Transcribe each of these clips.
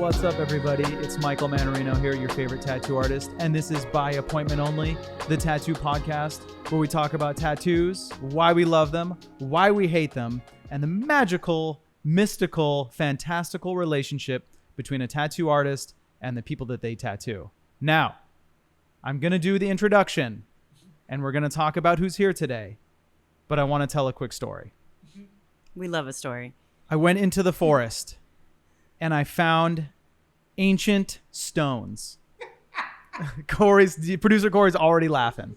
What's up, everybody? It's Michael Manarino here, your favorite tattoo artist, and this is By Appointment Only, the tattoo podcast, where we talk about tattoos, why we love them, why we hate them, and the magical, mystical, fantastical relationship between a tattoo artist and the people that they tattoo. Now, I'm going to do the introduction, and we're going to talk about who's here today, but I want to tell a quick story. We love a story. I went into the forest and I found ancient stones. Producer Corey's already laughing.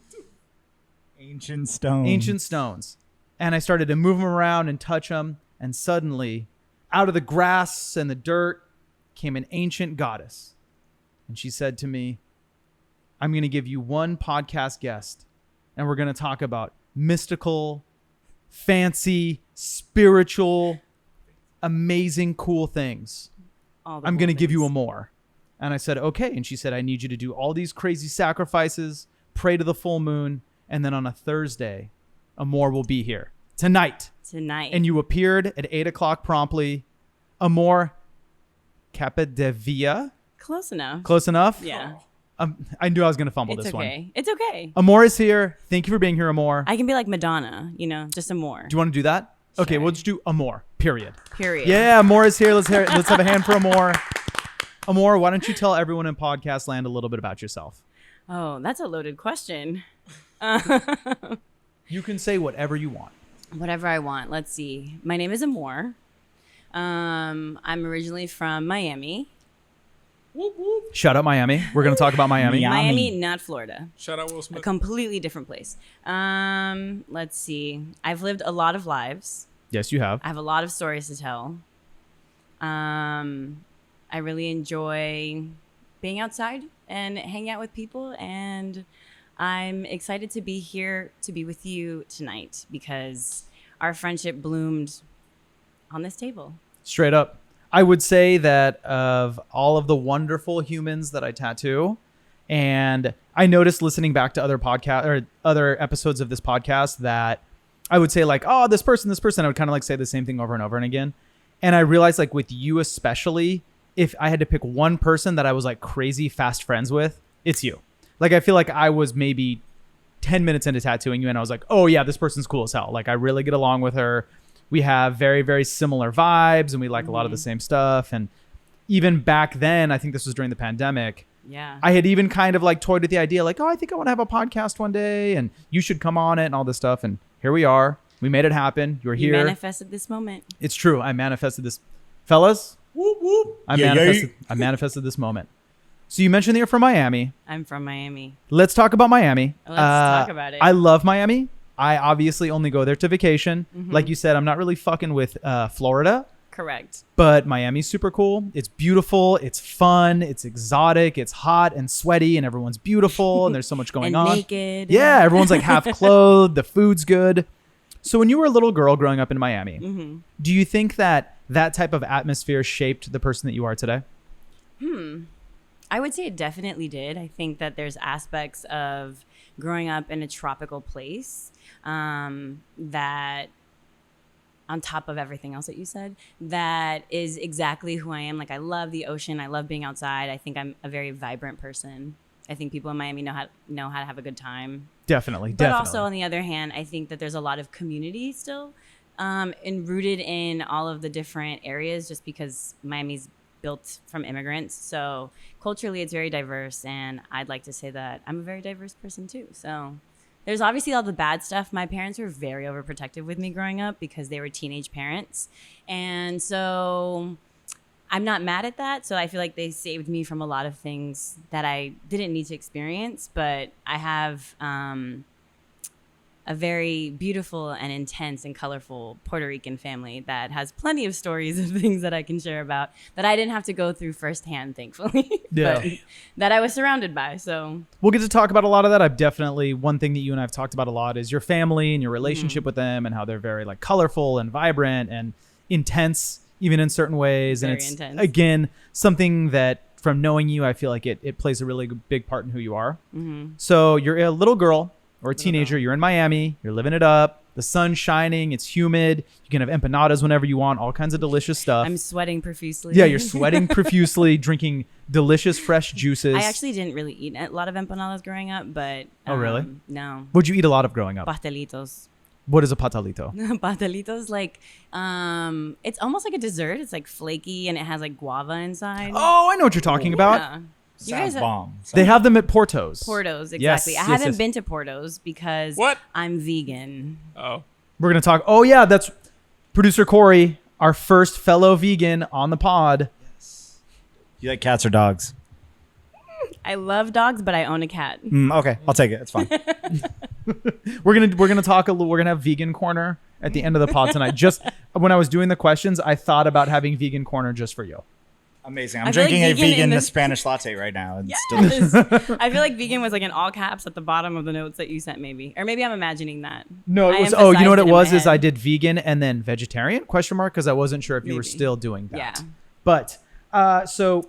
Ancient stones. Ancient stones. And I started to move them around and touch them. And suddenly, out of the grass and the dirt came an ancient goddess. And she said to me, I'm going to give you one podcast guest. And we're going to talk about mystical, fancy, spiritual, amazing, cool things. I'm going to give you Amor. And I said, okay. And she said, I need you to do all these crazy sacrifices, pray to the full moon, and then on a Thursday, Amor will be here. Tonight. And you appeared at 8 o'clock promptly. Amor Capdevila. Close enough. Close enough? Yeah. I knew I was going to fumble this one. It's okay. Amor is here. Thank you for being here, Amor. I can be like Madonna, just Amor. Do you want to do that? Sure. Okay, we'll just do Amor, period. Yeah, Amor is here. Let's have a hand for Amor. Amor, why don't you tell everyone in podcast land a little bit about yourself? Oh, that's a loaded question. You can say whatever you want. Whatever I want. Let's see. My name is Amor. I'm originally from Miami. Whoop, whoop. Shout out Miami. We're going to talk about Miami. Miami, not Florida. Shout out Will Smith. A completely different place. Let's see. I've lived a lot of lives. Yes, you have. I have a lot of stories to tell. I really enjoy being outside and hanging out with people. And I'm excited to be here to be with you tonight because our friendship bloomed on this table. Straight up. I would say that of all of the wonderful humans that I tattoo, and I noticed listening back to other podcast or other episodes of this podcast that I would say like, oh, this person, I would kind of like say the same thing over and over and again. And I realized like with you especially, if I had to pick one person that I was like crazy fast friends with, it's you. Like, I feel like I was maybe 10 minutes into tattooing you and I was like, oh yeah, this person's cool as hell. Like I really get along with her. We have very, very similar vibes and we like a lot of the same stuff. And even back then, I think this was during the pandemic. Yeah. I had even kind of like toyed with the idea like, oh, I think I want to have a podcast one day and you should come on it and all this stuff. And here we are. We made it happen. You're here. You manifested this moment. It's true. I manifested this. Fellas, Whoop, whoop. I manifested this moment. So you mentioned that you're from Miami. I'm from Miami. Let's talk about Miami. Let's talk about it. I love Miami. I obviously only go there to vacation. Mm-hmm. Like you said, I'm not really fucking with Florida. Correct. But Miami's super cool. It's beautiful. It's fun. It's exotic. It's hot and sweaty and everyone's beautiful and there's so much going and on. Naked. Yeah, everyone's like half clothed. The food's good. So when you were a little girl growing up in Miami, do you think that that type of atmosphere shaped the person that you are today? I would say it definitely did. I think that there's aspects of growing up in a tropical place that, on top of everything else that you said, that is exactly who I am. Like, I love the ocean. I love being outside. I think I'm a very vibrant person. I think people in Miami know how to have a good time. Definitely. But also, on the other hand, I think that there's a lot of community still and rooted in all of the different areas just because Miami's built from immigrants. So culturally, it's very diverse. And I'd like to say that I'm a very diverse person, too. So there's obviously all the bad stuff. My parents were very overprotective with me growing up because they were teenage parents. And so I'm not mad at that. So I feel like they saved me from a lot of things that I didn't need to experience. But I have a very beautiful and intense and colorful Puerto Rican family that has plenty of stories of things that I can share about that I didn't have to go through firsthand, thankfully. Yeah. But that I was surrounded by. So we'll get to talk about a lot of that. I've definitely, one thing that you and I have talked about a lot is your family and your relationship with them and how they're very like colorful and vibrant and intense, even in certain ways. Very and it's intense. Again, something that from knowing you, I feel like it plays a really big part in who you are. So you're a little girl or a teenager, you're in Miami, you're living it up. The sun's shining. It's humid. You can have empanadas whenever you want. All kinds of delicious stuff. I'm sweating profusely. Yeah, you're sweating profusely, drinking delicious fresh juices. I actually didn't really eat a lot of empanadas growing up, but Oh, really? No. What'd you eat a lot of growing up? Pastelitos. What is a patalito? Pastelitos, like, it's almost like a dessert. It's like flaky and it has like guava inside. Oh, I know what you're talking about. Yeah. You Sounds guys bomb. They have them at Porto's. Porto's, Yes, exactly. yes, I haven't yes. been to Porto's because What? I'm vegan. Oh. We're going to talk. Oh, yeah, that's producer Corey, our first fellow vegan on the pod. You like cats or dogs? I love dogs, but I own a cat. Okay, I'll take it. It's fine. We're gonna talk a little. We're gonna have vegan corner at the end of the pod tonight. Just when I was doing the questions, I thought about having vegan corner just for you. Amazing. I I'm feel like drinking a vegan in vegan this- Spanish latte right now. It's delicious. Yes. I feel like vegan was like in all caps at the bottom of the notes that you sent, maybe, or maybe I'm imagining that. No, I it was. Oh, you know what emphasized it in my was? Is head. I did vegan and then vegetarian ? Because I wasn't sure if you were Maybe. still doing that. Yeah. But so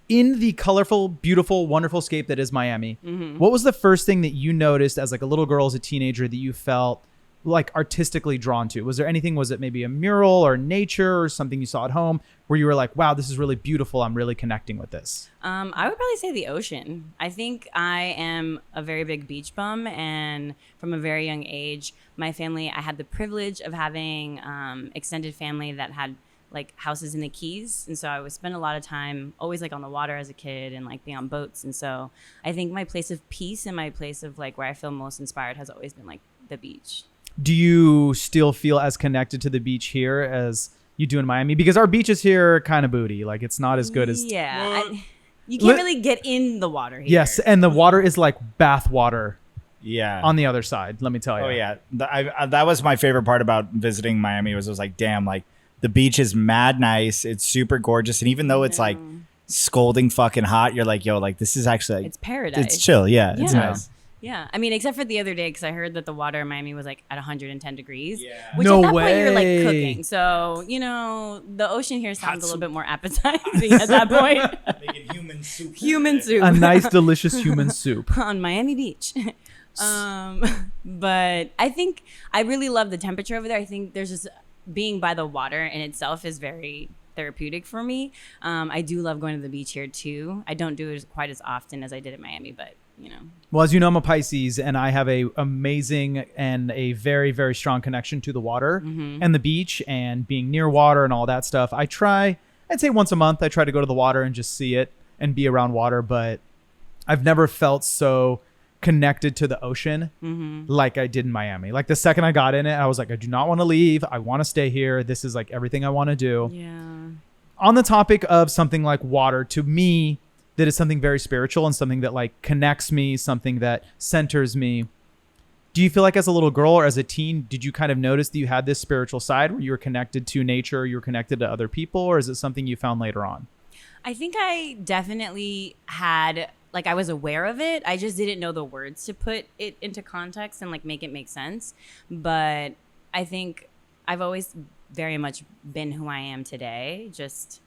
in the colorful, beautiful, wonderful scape that is Miami, Mm-hmm. what was the first thing that you noticed as like a little girl, as a teenager, that you felt like artistically drawn to? Was there anything? Was it maybe a mural or nature or something you saw at home where you were like, wow, this is really beautiful. I'm really connecting with this. I would probably say the ocean. I think I am a very big beach bum, and from a very young age, my family, I had the privilege of having extended family that had like houses in the Keys, and so I would spend a lot of time always like on the water as a kid and like be on boats. And so I think my place of peace and my place of like where I feel most inspired has always been like the beach. Do you still feel as connected to the beach here as you do in Miami? Because our beaches here are kind of booty. Like it's not as good as. Yeah. What? You can't really get in the water here. Yes, and the water is like bath water Yeah. on the other side. Let me tell you. Oh yeah, that was my favorite part about visiting Miami. Was I was like, damn, like the beach is mad nice. It's super gorgeous, and even though it's like scolding fucking hot, you're like, yo, like this is actually like, It's paradise. it's chill. Yeah, it's Yeah. nice. Yeah, I mean, except for the other day, because I heard that the water in Miami was like at 110 degrees. Yeah. Which No at that point you're way. like cooking. So, you know, the ocean here sounds a little bit more appetizing at that point. Making human soup. Human soup. A nice, delicious human soup. On Miami Beach. But I think I really love the temperature over there. I think there's just being by the water in itself is very therapeutic for me. I do love going to the beach here too. I don't do it quite as often as I did in Miami, but you know. Well, as you know, I'm a Pisces, and I have a amazing and a very, very strong connection to the water and the beach and being near water and all that stuff. I'd say once a month, I try to go to the water and just see it and be around water, but I've never felt so connected to the ocean like I did in Miami. Like the second I got in it, I was like, I do not want to leave. I want to stay here. This is like everything I want to do. Yeah. On the topic of something like water, to me, that is something very spiritual and something that like connects me, something that centers me. Do you feel like as a little girl or as a teen, did you kind of notice that you had this spiritual side where you were connected to nature, or you were connected to other people, or is it something you found later on? I think I definitely had, like, I was aware of it. I just didn't know the words to put it into context and like make it make sense. But I think I've always very much been who I am today. Just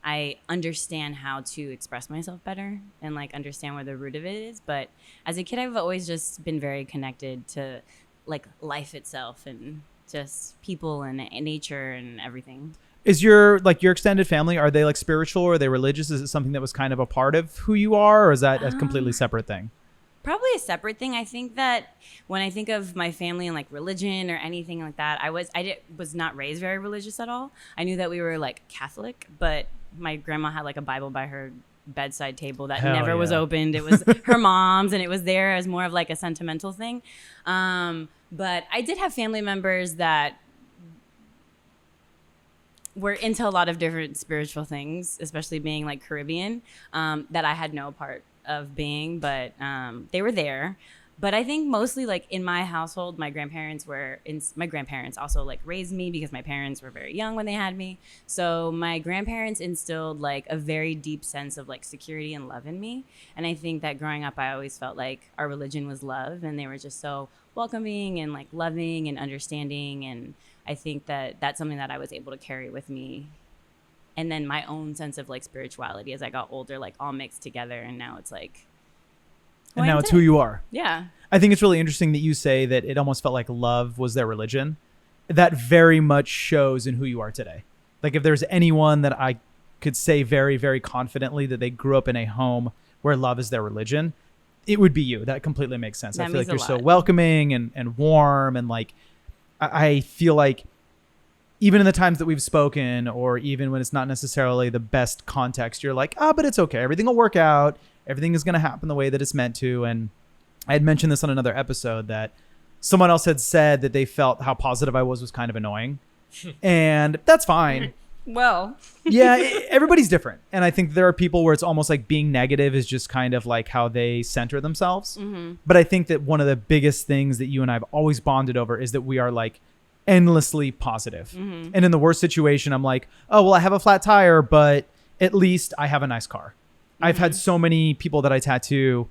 I understand how to express myself better and like understand where the root of it is. But as a kid, I've always just been very connected to like life itself and just people and nature and everything. Is your extended family, are they like spiritual, or are they religious? Is it something that was kind of a part of who you are, or is that a completely separate thing? Probably a separate thing. I think that when I think of my family and like religion or anything like that, I was not raised very religious at all. I knew that we were like Catholic, but my grandma had like a Bible by her bedside table that Hell never was yeah. opened. It was her mom's, and it was there as more of like a sentimental thing. But I did have family members that were into a lot of different spiritual things, especially being like Caribbean, that I had no part of being, but they were there. But I think mostly like in my household, my grandparents also like raised me because my parents were very young when they had me. So my grandparents instilled like a very deep sense of like security and love in me. And I think that growing up, I always felt like our religion was love, and they were just so welcoming and like loving and understanding. And I think that that's something that I was able to carry with me. And then my own sense of like spirituality as I got older, like all mixed together. And now it's like and now it's who you are. Yeah. I think it's really interesting that you say that it almost felt like love was their religion. That very much shows in who you are today. Like if there's anyone that I could say very, very confidently that they grew up in a home where love is their religion, it would be you. That completely makes sense. I feel like you're so welcoming and warm, and like I feel like even in the times that we've spoken, or even when it's not necessarily the best context, you're like, but it's okay. Everything will work out. Everything is going to happen the way that it's meant to. And I had mentioned this on another episode that someone else had said that they felt how positive I was kind of annoying. And that's fine. Well, yeah, everybody's different. And I think there are people where it's almost like being negative is just kind of like how they center themselves. Mm-hmm. But I think that one of the biggest things that you and I have always bonded over is that we are like endlessly positive. Mm-hmm. And in the worst situation, I'm like, oh, well, I have a flat tire, but at least I have a nice car. Mm-hmm. I've had so many people that I tattoo,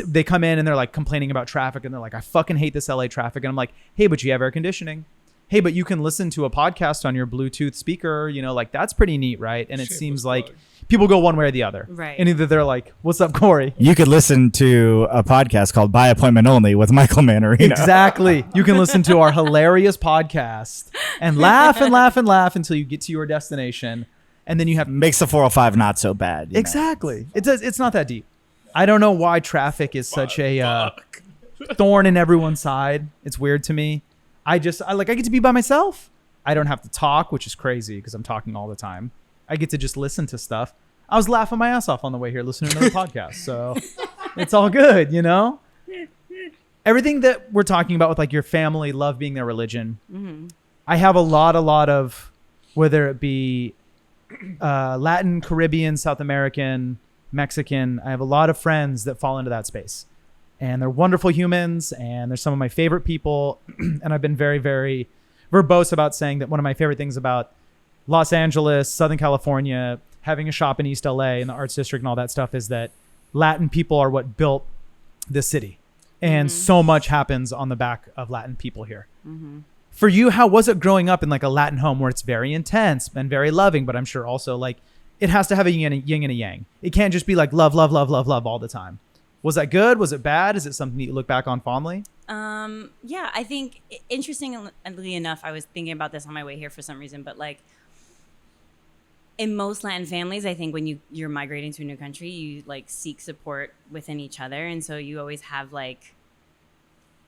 they come in and they're like complaining about traffic, and they're like, I fucking hate this LA traffic. And I'm like, hey, but you have air conditioning. Hey, but you can listen to a podcast on your Bluetooth speaker, you know, like that's pretty neat, right? And it seems like people go one way or the other. Right. And either they're like, what's up, Corey? You could listen to a podcast called By Appointment Only with Michael Manarino. Exactly. You can listen to our hilarious podcast and laugh and laugh and laugh until you get to your destination. And then you have... Makes the 405 not so bad. Exactly. It's not that deep. I don't know why traffic is such a thorn in everyone's side. It's weird to me. I get to be by myself. I don't have to talk, which is crazy because I'm talking all the time. I get to just listen to stuff. I was laughing my ass off on the way here listening to another podcast. So it's all good, you know? Everything that we're talking about with like your family, love being their religion. Mm-hmm. I have a lot of, whether it be Latin, Caribbean, South American, Mexican, I have a lot of friends that fall into that space. And they're wonderful humans, and they're some of my favorite people. And I've been very, very verbose about saying that one of my favorite things about Los Angeles, Southern California, having a shop in East LA in the Arts District and all that stuff is that Latin people are what built this city. And so much happens on the back of Latin people here. Mm-hmm. For you, how was it growing up in like a Latin home where it's very intense and very loving, but I'm sure also like it has to have a yin and a yang. It can't just be like love, love, love, love, love all the time. Was that good? Was it bad? Is it something that you look back on fondly? Yeah, I think interestingly enough, I was thinking about this on my way here for some reason, but like in most Latin families, I think when you're migrating to a new country, you like seek support within each other. And so you always have like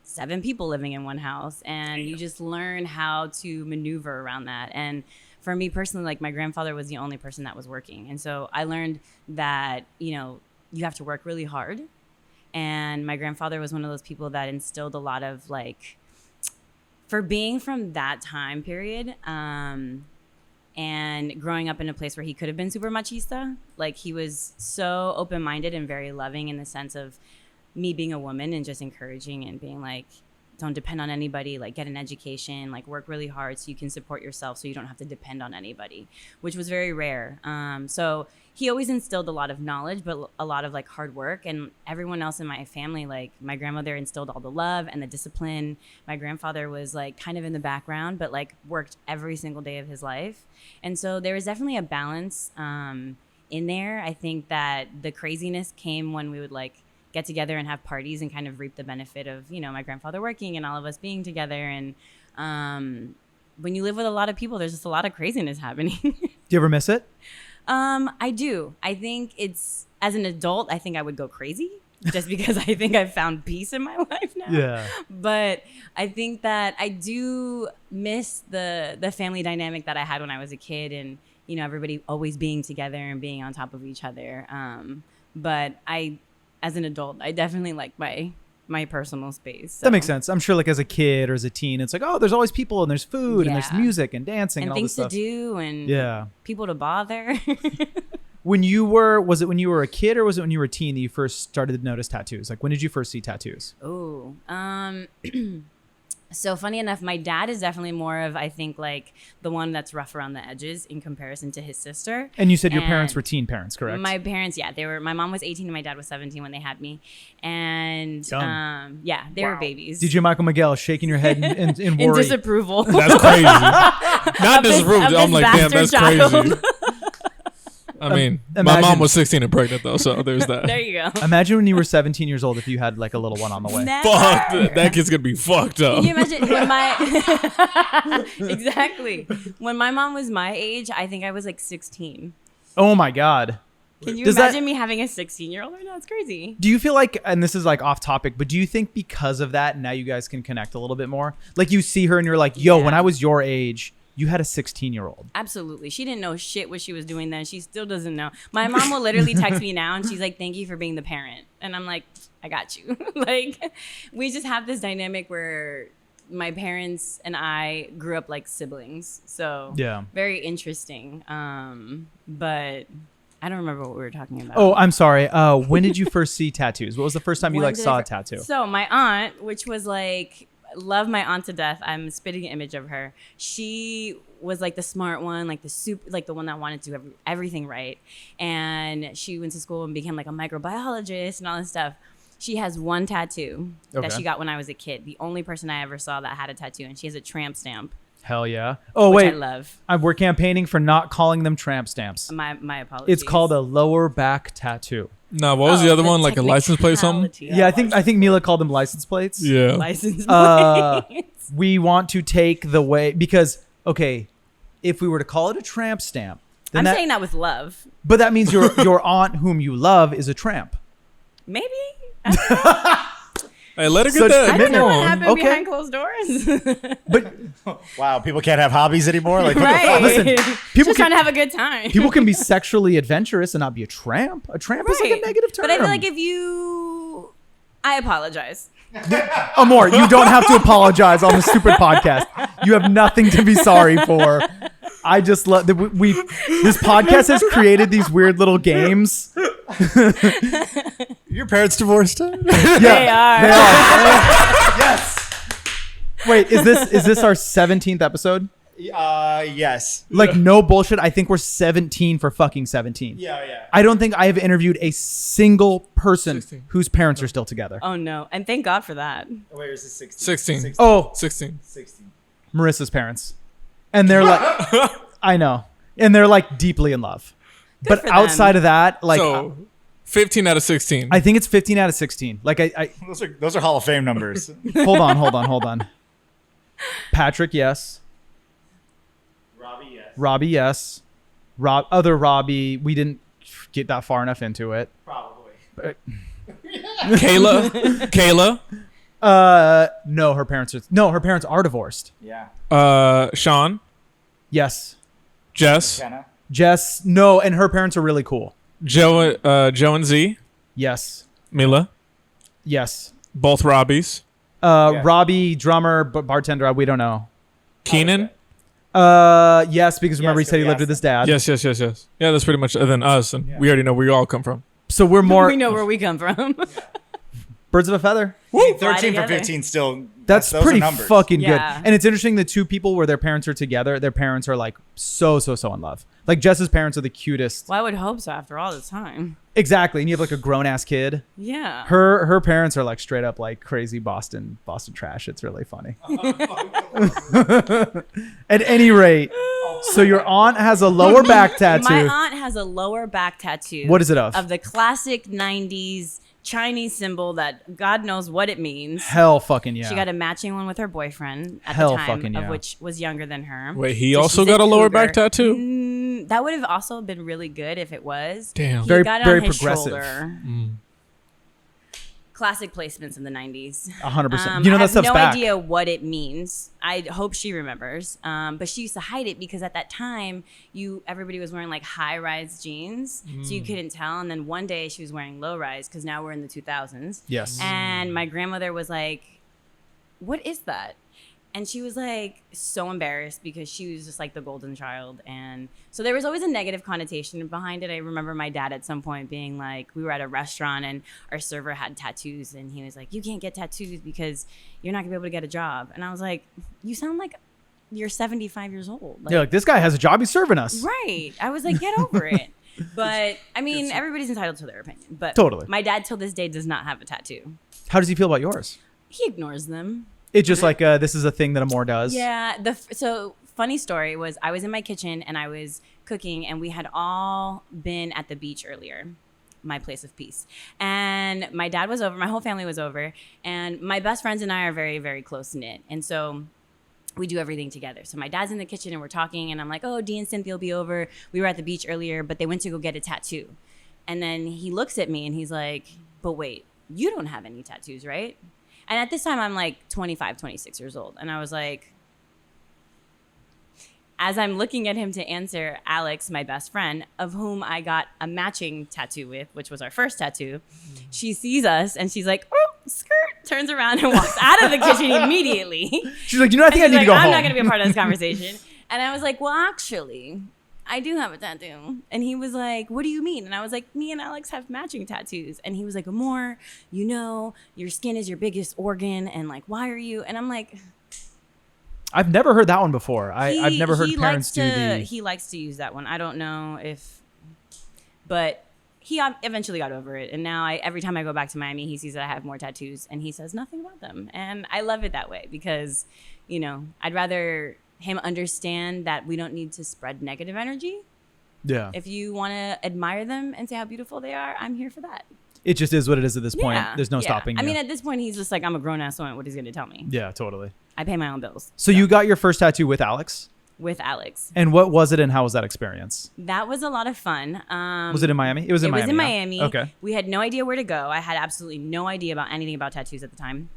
7 people living in one house, and you just learn how to maneuver around that. And for me personally, like my grandfather was the only person that was working. And so I learned that, you know, you have to work really hard. And my grandfather was one of those people that instilled a lot of like, for being from that time period, and growing up in a place where he could have been super machista, like he was so open-minded and very loving in the sense of me being a woman and just encouraging and being like, don't depend on anybody, like get an education, like work really hard so you can support yourself so you don't have to depend on anybody, which was very rare. So he always instilled a lot of knowledge, but a lot of like hard work. And everyone else in my family, like my grandmother instilled all the love and the discipline. My grandfather was like kind of in the background, but like worked every single day of his life. And so there was definitely a balance in there. I think that the craziness came when we would like get together and have parties and kind of reap the benefit of, you know, my grandfather working and all of us being together. And when you live with a lot of people, there's just a lot of craziness happening. Do you ever miss it? I do. I think it's, as an adult, I think I would go crazy just because I think I've found peace in my life now. Yeah. But I think that I do miss the family dynamic that I had when I was a kid, and, you know, everybody always being together and being on top of each other. But as an adult, I definitely like my personal space. So. That makes sense. I'm sure like as a kid or as a teen, it's like, oh, there's always people and there's food and there's music and dancing and all things this stuff. To do and people to bother. Was it when you were a kid or was it when you were a teen that you first started to notice tattoos? Like when did you first see tattoos? Oh, so funny enough, my dad is definitely more of, I think, like the one that's rough around the edges in comparison to his sister. And you said your parents were teen parents, correct? My parents, yeah, my mom was 18 and my dad was 17 when they had me. And they were babies. DJ Michael Miguel shaking your head in worry. In disapproval. That's crazy. Not disapproval. I'm like, damn, that's child. crazy. I mean, my imagine- mom was 16 and pregnant though, so there's that. There you go. Imagine when you were 17 years old if you had like a little one on the way. Never. Fuck, that kid's gonna be fucked up. Can you imagine when my exactly when my mom was my age? I think I was like 16. Oh my God. Can you Does that- imagine me having a 16-year-old right now? It's crazy. Do you feel like, and this is like off topic, but do you think because of that, now you guys can connect a little bit more? Like you see her and you're like, yo, Yeah. when I was your age, you had a 16-year-old. Absolutely. She didn't know shit what she was doing then. She still doesn't know. My mom will literally text me now and she's like, thank you for being the parent. And I'm like, I got you. Like, we just have this dynamic where my parents and I grew up like siblings. So Yeah. very interesting. But I don't remember what we were talking about. Oh, I'm sorry. When did you first see tattoos? What was the first time you When like did saw I a tattoo? So my aunt, which was like, love my aunt to death. I'm spitting an image of her. She was like the smart one, like the one that wanted to do everything right. And she went to school and became like a microbiologist and all this stuff. She has one tattoo that Okay. she got when I was a kid. The only person I ever saw that had a tattoo, and she has a tramp stamp, Hell yeah. Oh, which wait. I love. We're campaigning for not calling them tramp stamps. My apologies. It's called a lower back tattoo. Nah, what was the other one? Like a license plate or something? technicality. Yeah, I think Mila called them license plates. Yeah. License Uh, plates. We want to take the way because okay, if we were to call it a tramp stamp, then I'm saying that with love. but that means your aunt whom you love is a tramp. Maybe. Hey, let her So get that. I don't know what Come on. happened Okay. behind closed doors. But Wow, people can't have hobbies anymore. Like, what the Right. fuck? Listen, people Just trying to have a good time. people can be sexually adventurous and not be a tramp. A tramp is like a Right. negative term. But I feel like if you, I apologize. Amor, you don't have to apologize on the stupid podcast. You have nothing to be sorry for. I just love that this podcast has created these weird little games. Your parents divorced? Yeah, They are. They are. Yes. Wait, is this our 17th episode? Yes. Like no bullshit. I think we're 17 for fucking 17. Yeah. I don't think I have interviewed a single person 16. whose parents are still together. Oh no, and thank God for that. Where is this 16? 16. Oh, 16. 16. Marissa's parents. And they're like, I know. And they're like deeply in love. But for them. outside of that, like, So, 15 out of 16. I think it's 15 out of 16. Like, I Those are Hall of Fame numbers. hold on. Patrick, yes. Robbie, yes. Other Robbie, we didn't get that far enough into it. Probably. Kayla. No, her parents are divorced. Yeah. Sean. Yes. Jess. Kenna. Jess, no, and her parents are really cool. Joe and Z. Yes. Mila. Yes. Both Robbies. Yeah. Robbie, drummer, bartender, we don't know. Keenan. Yes, because remember he said he lived with his dad. Yes. Yeah, that's pretty much then us, and Yeah. we already know where you all come from. So we're more We know where we come from. birds of a feather. Hey, Fly 13 for together. 15 still. That's those are pretty numbers. fucking Yeah. good. And it's interesting the two people where their parents are together, their parents are like so in love. Like Jess's parents are the cutest. Well, I would hope so after all this time. Exactly. And you have like a grown ass kid. Yeah. Her parents are like straight up like crazy Boston trash. It's really funny. At any rate, so your aunt has a lower back tattoo. My aunt has a lower back tattoo. What is it of? Of the classic 90s Chinese symbol that God knows what it means. Hell fucking yeah. She got a matching one with her boyfriend at Hell the time, fucking of yeah. which was younger than her. Wait, he So also she's a got a lower cougar. back tattoo? That would have also been really good if it was. Damn. He Very- got it very on his progressive. shoulder. Classic placements in the 90s. 100%. You know I that have stuff's no back. idea what it means. I hope she remembers. But she used to hide it because at that time, everybody was wearing like high-rise jeans, so you couldn't tell. And then one day she was wearing low-rise because now we're in the 2000s. Yes. And my grandmother was like, "What is that?" And she was like so embarrassed because she was just like the golden child. And so there was always a negative connotation behind it. I remember my dad at some point being like, we were at a restaurant and our server had tattoos. And he was like, "You can't get tattoos because you're not gonna be able to get a job." And I was like, "You sound like you're 75 years old." You're like, this guy has a job. He's serving us. Right. I was like, get over it. But I mean, everybody's entitled to their opinion. But Totally. my dad till this day does not have a tattoo. How does he feel about yours? He ignores them. It's just like this is a thing that Amor does. Yeah. So funny story was I was in my kitchen and I was cooking, and we had all been at the beach earlier, my place of peace. And my dad was over, my whole family was over, and my best friends and I are very, very close knit. And so we do everything together. So my dad's in the kitchen and we're talking, and I'm like, oh, Dee and Cynthia will be over. We were at the beach earlier, but they went to go get a tattoo. And then he looks at me and he's like, but wait, you don't have any tattoos, right? And at this time, I'm like 25, 26 years old. And I was like, as I'm looking at him to answer, Alex, my best friend, of whom I got a matching tattoo with, which was our first tattoo, she sees us and she's like, oh, skirt, turns around and walks out of the kitchen immediately. She's like, I think I need to go home. I'm not going to be a part of this conversation. And I was like, well, actually, I do have a tattoo. And he was like, what do you mean? And I was like, me and Alex have matching tattoos. And he was like, Amor, your skin is your biggest organ. And like, why are you? And I'm like, I've never heard that one before. I've never heard parents do the... He likes to use that one. I don't know if... But he eventually got over it. And now every time I go back to Miami, he sees that I have more tattoos. And he says nothing about them. And I love it that way because, I'd rather him understand that we don't need to spread negative energy. Yeah. If you want to admire them and say how beautiful they are, I'm here for that. It just is what it is at this point. Yeah, There's no stopping you. I mean, at this point, he's just like, I'm a grown-ass woman. What he's going to tell me? Yeah, totally. I pay my own bills. So you got your first tattoo with Alex? With Alex. And what was it and how was that experience? That was a lot of fun. Was it in Miami? It was in Miami. It was in Miami. Okay. We had no idea where to go. I had absolutely no idea about anything about tattoos at the time.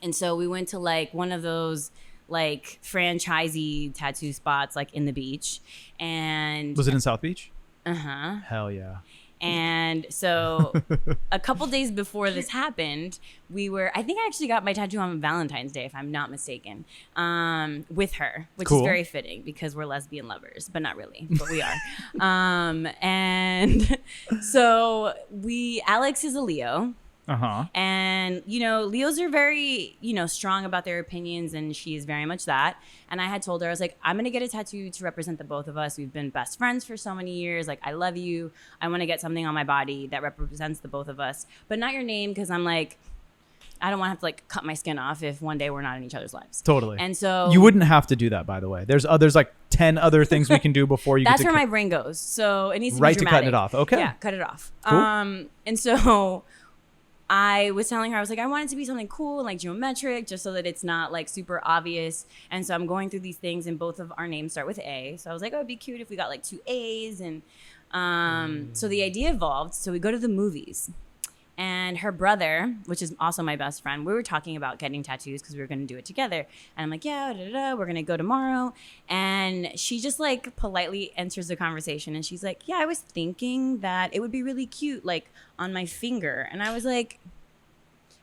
And so we went to like one of those like franchisee tattoo spots like in the beach. And was it in South Beach? Uh-huh. Hell yeah. And so a couple days before this happened, I think I actually got my tattoo on Valentine's Day, if I'm not mistaken, with her, which is very fitting because we're lesbian lovers, but not really, but we are. And so Alex is a Leo. Uh-huh. And, Leos are very, strong about their opinions, and she is very much that. And I had told her, I was like, I'm going to get a tattoo to represent the both of us. We've been best friends for so many years. Like, I love you. I want to get something on my body that represents the both of us, but not your name, because I'm like, I don't want to have to like cut my skin off if one day we're not in each other's lives. Totally. And so you wouldn't have to do that, by the way. There's like 10 other things we can do before you. That's where my brain goes. So it needs to right be to dramatic. cutting it off. Okay. Yeah, cut it off. Cool. And so I was telling her, I was like, I want it to be something cool and like geometric, just so that it's not like super obvious. And so I'm going through these things, and both of our names start with A. So I was like, oh, it'd be cute if we got like 2 A's. And so the idea evolved. So we go to the movies, and her brother, which is also my best friend, we were talking about getting tattoos because we were going to do it together. And I'm like, yeah, we're going to go tomorrow. And she just like politely enters the conversation, and she's like, yeah, I was thinking that it would be really cute, like on my finger. And I was like,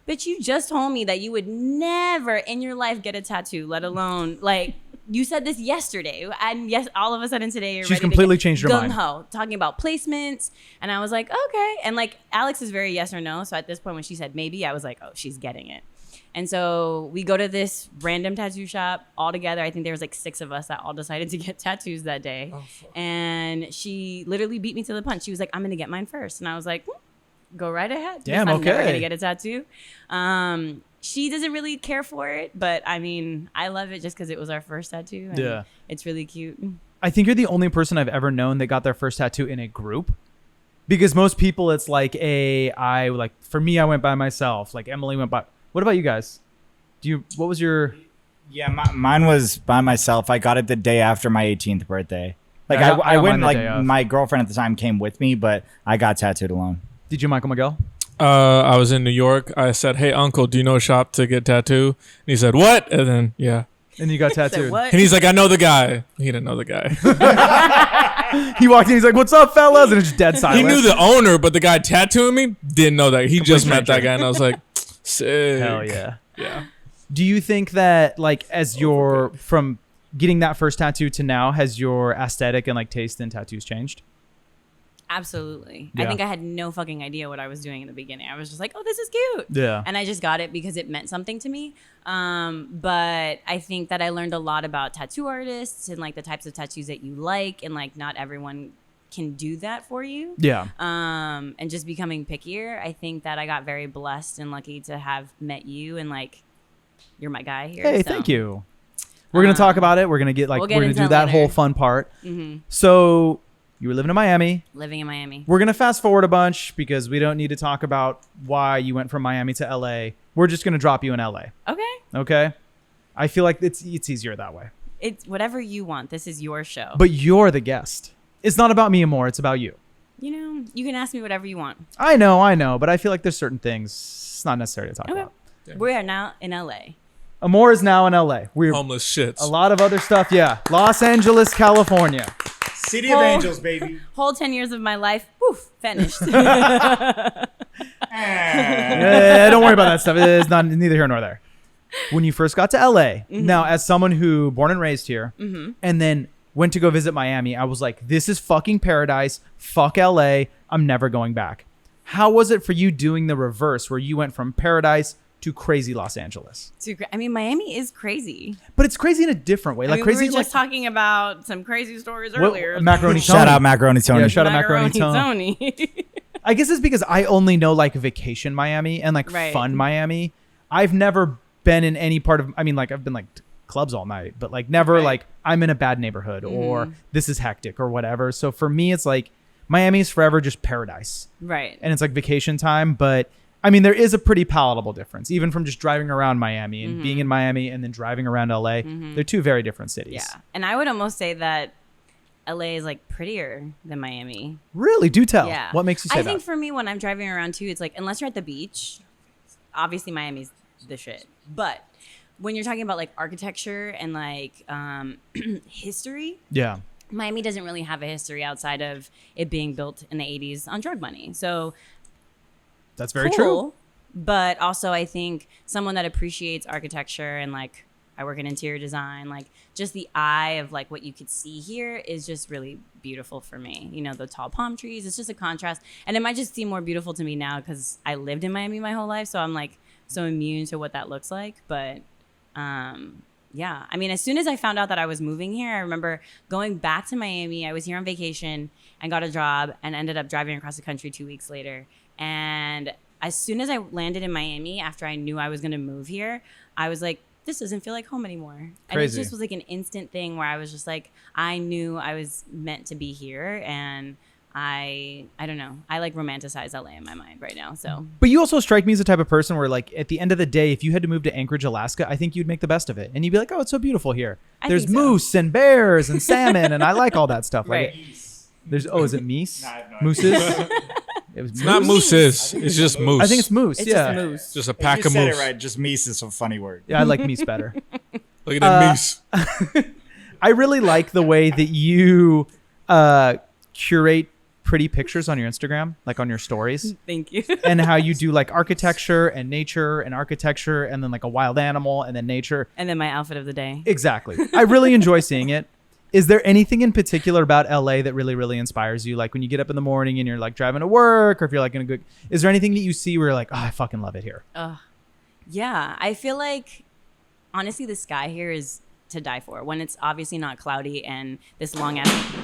bitch, you just told me that you would never in your life get a tattoo, let alone like you said this yesterday. And yes, all of a sudden today you're she's ready completely to changed her mind. Gung-ho, talking about placements. And I was like, okay. And like Alex is very yes or no. So at this point when she said maybe, I was like, oh, she's getting it. And so we go to this random tattoo shop all together. I think there was like 6 of us that all decided to get tattoos that day. Oh, and she literally beat me to the punch. She was like, I'm going to get mine first. And I was like, go right ahead. Damn, I'm okay. never going to get a tattoo. She doesn't really care for it, but I mean, I love it just because it was our first tattoo. And yeah. It's really cute. I think you're the only person I've ever known that got their first tattoo in a group. Because most people, it's like for me, I went by myself. Like Emily went by. What about you guys? What was your... Yeah, mine was by myself. I got it the day after my 18th birthday. Like I I went, mine the day like of. my girlfriend at the time came with me, but I got tattooed alone. Did you, Michael Miguel? I was in New York. I said, hey, uncle, do you know a shop to get tattoo? And he said, what? And then, yeah. And you got So tattooed. what? And he's like, I know the guy. He didn't know the guy. He walked in, he's like, what's up, fellas? And it's just dead silent. He knew the owner, but the guy tattooing me didn't know that. He just met that stranger. guy, and I was like, sick. Hell yeah. Yeah. Do you think that, like, as you're from getting that first tattoo to now, has your aesthetic and like taste in tattoos changed? Absolutely. Yeah. I think I had no fucking idea what I was doing in the beginning. I was just like, oh, this is cute. Yeah. And I just got it because it meant something to me. But I think that I learned a lot about tattoo artists and like the types of tattoos that you like, and like not everyone can do that for you. Yeah. And just becoming pickier. I think that I got very blessed and lucky to have met you, and like you're my guy here. Hey, so. thank you. We're gonna talk about it. We're gonna get like We'll we're get gonna into do it that later. whole fun part. Mm-hmm. So you were living in Miami. Living in Miami. We're gonna fast forward a bunch because we don't need to talk about why you went from Miami to LA. We're just gonna drop you in LA. Okay. Okay. I feel like it's easier that way. It's whatever you want. This is your show. But you're the guest. It's not about me anymore. It's about you. You know, you can ask me whatever you want. I know. But I feel like there's certain things it's not necessary to talk Okay. about. We are now in LA. Amor is now in LA. We're Homeless shits. a lot of other stuff. Yeah. Los Angeles, California. City of Angels, baby. Whole 10 years of my life, poof, finished. Don't worry about that stuff. It's not neither here nor there. When you first got to LA, now as someone who born and raised here, and then went to go visit Miami, I was like, this is fucking paradise. Fuck LA. I'm never going back. How was it for you doing the reverse where you went from paradise to crazy Los Angeles? I mean, Miami is crazy. But it's crazy in a different way. I Like mean, crazy we were just talking about some crazy stories earlier. Macaroni Tony. Shout out Macaroni Tony. Yeah, shout out Macaroni Tony. Tony. I guess it's because I only know like vacation Miami and like Right. fun Miami. I've never been in any part of, I mean, like I've been like to clubs all night, but like never Right. like I'm in a bad neighborhood or this is hectic or whatever. So for me, it's like Miami's forever just paradise Right. and it's like vacation time. But I mean, there is a pretty palatable difference, even from just driving around Miami and being in Miami and then driving around LA. They're two very different cities. Yeah. And I would almost say that LA is like prettier than Miami. Really? Do tell. Yeah. What makes you say I that? think for me, when I'm driving around too, it's like, unless you're at the beach, obviously Miami's the shit. But when you're talking about like architecture and like history, Yeah. Miami doesn't really have a history outside of it being built in the 80s on drug money. So That's very cool, true. But also I think someone that appreciates architecture and like I work in interior design, like just the eye of like what you could see here is just really beautiful for me. You know, the tall palm trees, it's just a contrast. And it might just seem more beautiful to me now because I lived in Miami my whole life. So I'm like so immune to what that looks like. But yeah, I mean, as soon as I found out that I was moving here, I remember going back to Miami. I was here on vacation and got a job and ended up driving across the country 2 weeks later. And as soon as I landed in Miami, after I knew I was going to move here, I was like, this doesn't feel like home anymore. And it Crazy. just was like an instant thing where I was just like, I knew I was meant to be here. And I don't know. I like romanticize LA in my mind right now. So But you also strike me as the type of person where, like, at the end of the day, if you had to move to Anchorage, Alaska, I think you'd make the best of it. And you'd be like, oh, it's so beautiful here. I There's think so. moose and bears and salmon, and I like all that stuff. Right. Like, there's, is it meese? No, I have no idea. Mooses? It was It's not moose? mooses. It's just moose. I think it's moose. it's yeah. just moose. just a If pack you of said moose. it right. Just meese is a funny word. Yeah, I like meese better. Look at that meese. I really like the way that you curate pretty pictures on your Instagram, like on your stories, Thank you. and how you do like architecture and nature and architecture and then like a wild animal and then nature. And then my outfit of the day. Exactly. I really enjoy seeing it. Is there anything in particular about LA that really, really inspires you? Like when you get up in the morning and you're like driving to work, or if you're like in a good, is there anything that you see where you're like, oh, I fucking love it here? Yeah, I feel like honestly the sky here is to die for. When it's obviously not cloudy and this long ass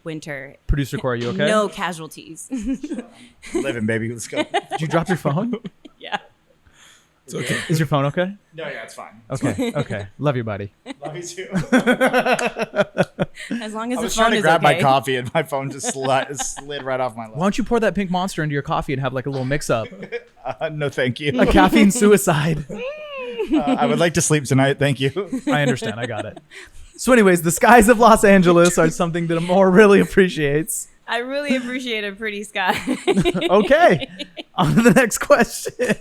winter. Producer Corey, you okay? No casualties. Living, baby. Let's go. Did you drop your phone? Yeah. It's okay. Is your phone okay? No, yeah, it's fine. Okay. Okay. Love you, buddy. Love you too. As long as I the was phone trying to is grab okay. my coffee and my phone just slid right off my lap. Why don't you pour that pink monster into your coffee and have like a little mix up? No, thank you. A caffeine suicide. I would like to sleep tonight. Thank you. I understand. I got it. So anyways, the skies of Los Angeles are something that Amor really appreciates. I really appreciate a pretty sky. Okay. On to the next question.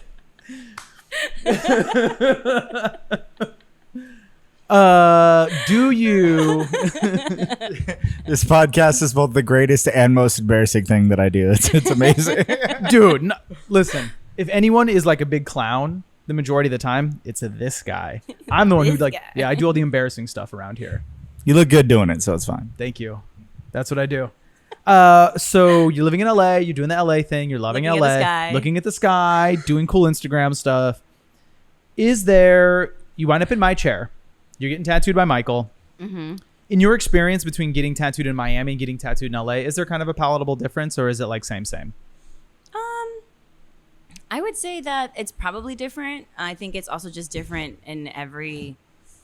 Do you This podcast is both the greatest and most embarrassing thing that I do. It's amazing. dude, no, listen, if anyone is like a big clown the majority of the time, it's this guy. I'm the one who This like guy. yeah, I do all the embarrassing stuff around here. You look good doing it, so it's fine. Thank you. That's what I do. So you're living in LA, you're doing the LA thing, you're loving Looking LA, at the sky. looking at the sky, doing cool Instagram stuff. Is there, you wind up in my chair, you're getting tattooed by Michael. Mm-hmm. In your experience between getting tattooed in Miami and getting tattooed in LA, is there kind of a palatable difference, or is it like same? I would say that it's probably different. I think it's also just different in every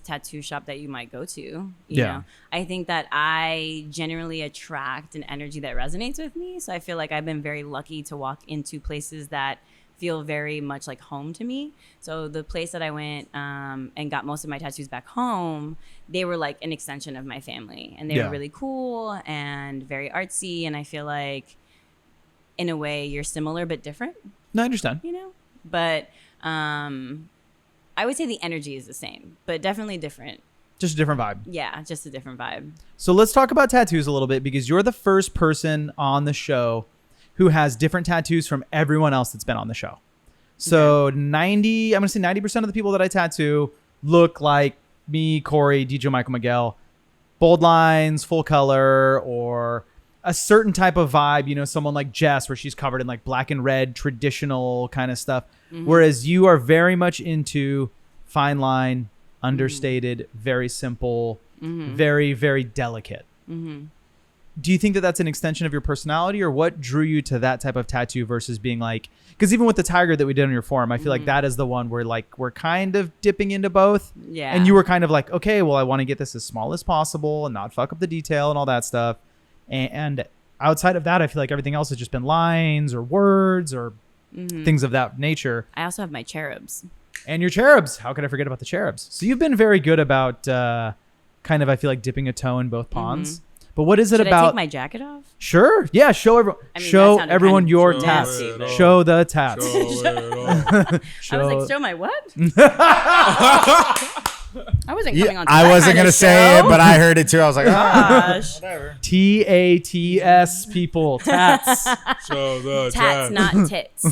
tattoo shop that you might go to. You Yeah. know, I think that I generally attract an energy that resonates with me. So I feel like I've been very lucky to walk into places that feel very much like home to me. So the place that I went and got most of my tattoos back home, they were like an extension of my family, and they Yeah. were really cool and very artsy. And I feel like in a way you're similar but different, No, I understand. you know? But I would say the energy is the same, but definitely different. Just a different vibe. Yeah, just a different vibe. So let's talk about tattoos a little bit, because you're the first person on the show who has different tattoos from everyone else that's been on the show. So I'm going to say 90% of the people that I tattoo look like me, Corey, DJ Michael Miguel. Bold lines, full color, or a certain type of vibe, you know, someone like Jess, where she's covered in like black and red, traditional kind of stuff. Whereas you are very much into fine line, understated, very simple, very, very delicate. Do you think that that's an extension of your personality, or what drew you to that type of tattoo versus being like, because even with the tiger that we did on your forum, I feel like that is the one where like we're kind of dipping into both. Yeah. And you were kind of like, okay, well, I want to get this as small as possible and not fuck up the detail and all that stuff. And outside of that, I feel like everything else has just been lines or words or things of that nature. I also have my cherubs. And your cherubs. How could I forget about the cherubs? So you've been very good about kind of, I feel like, dipping a toe in both ponds. But what is it Should about? I take my jacket off? Sure. Yeah. Show everyone. I mean, show that sounded everyone kind of your nasty, tats. but- Show the tats. I was like, show my what? I wasn't coming on. I wasn't gonna say it, but I heard it too. I was like, Gosh. whatever. TATS people. Tats. So the Tats, not tits.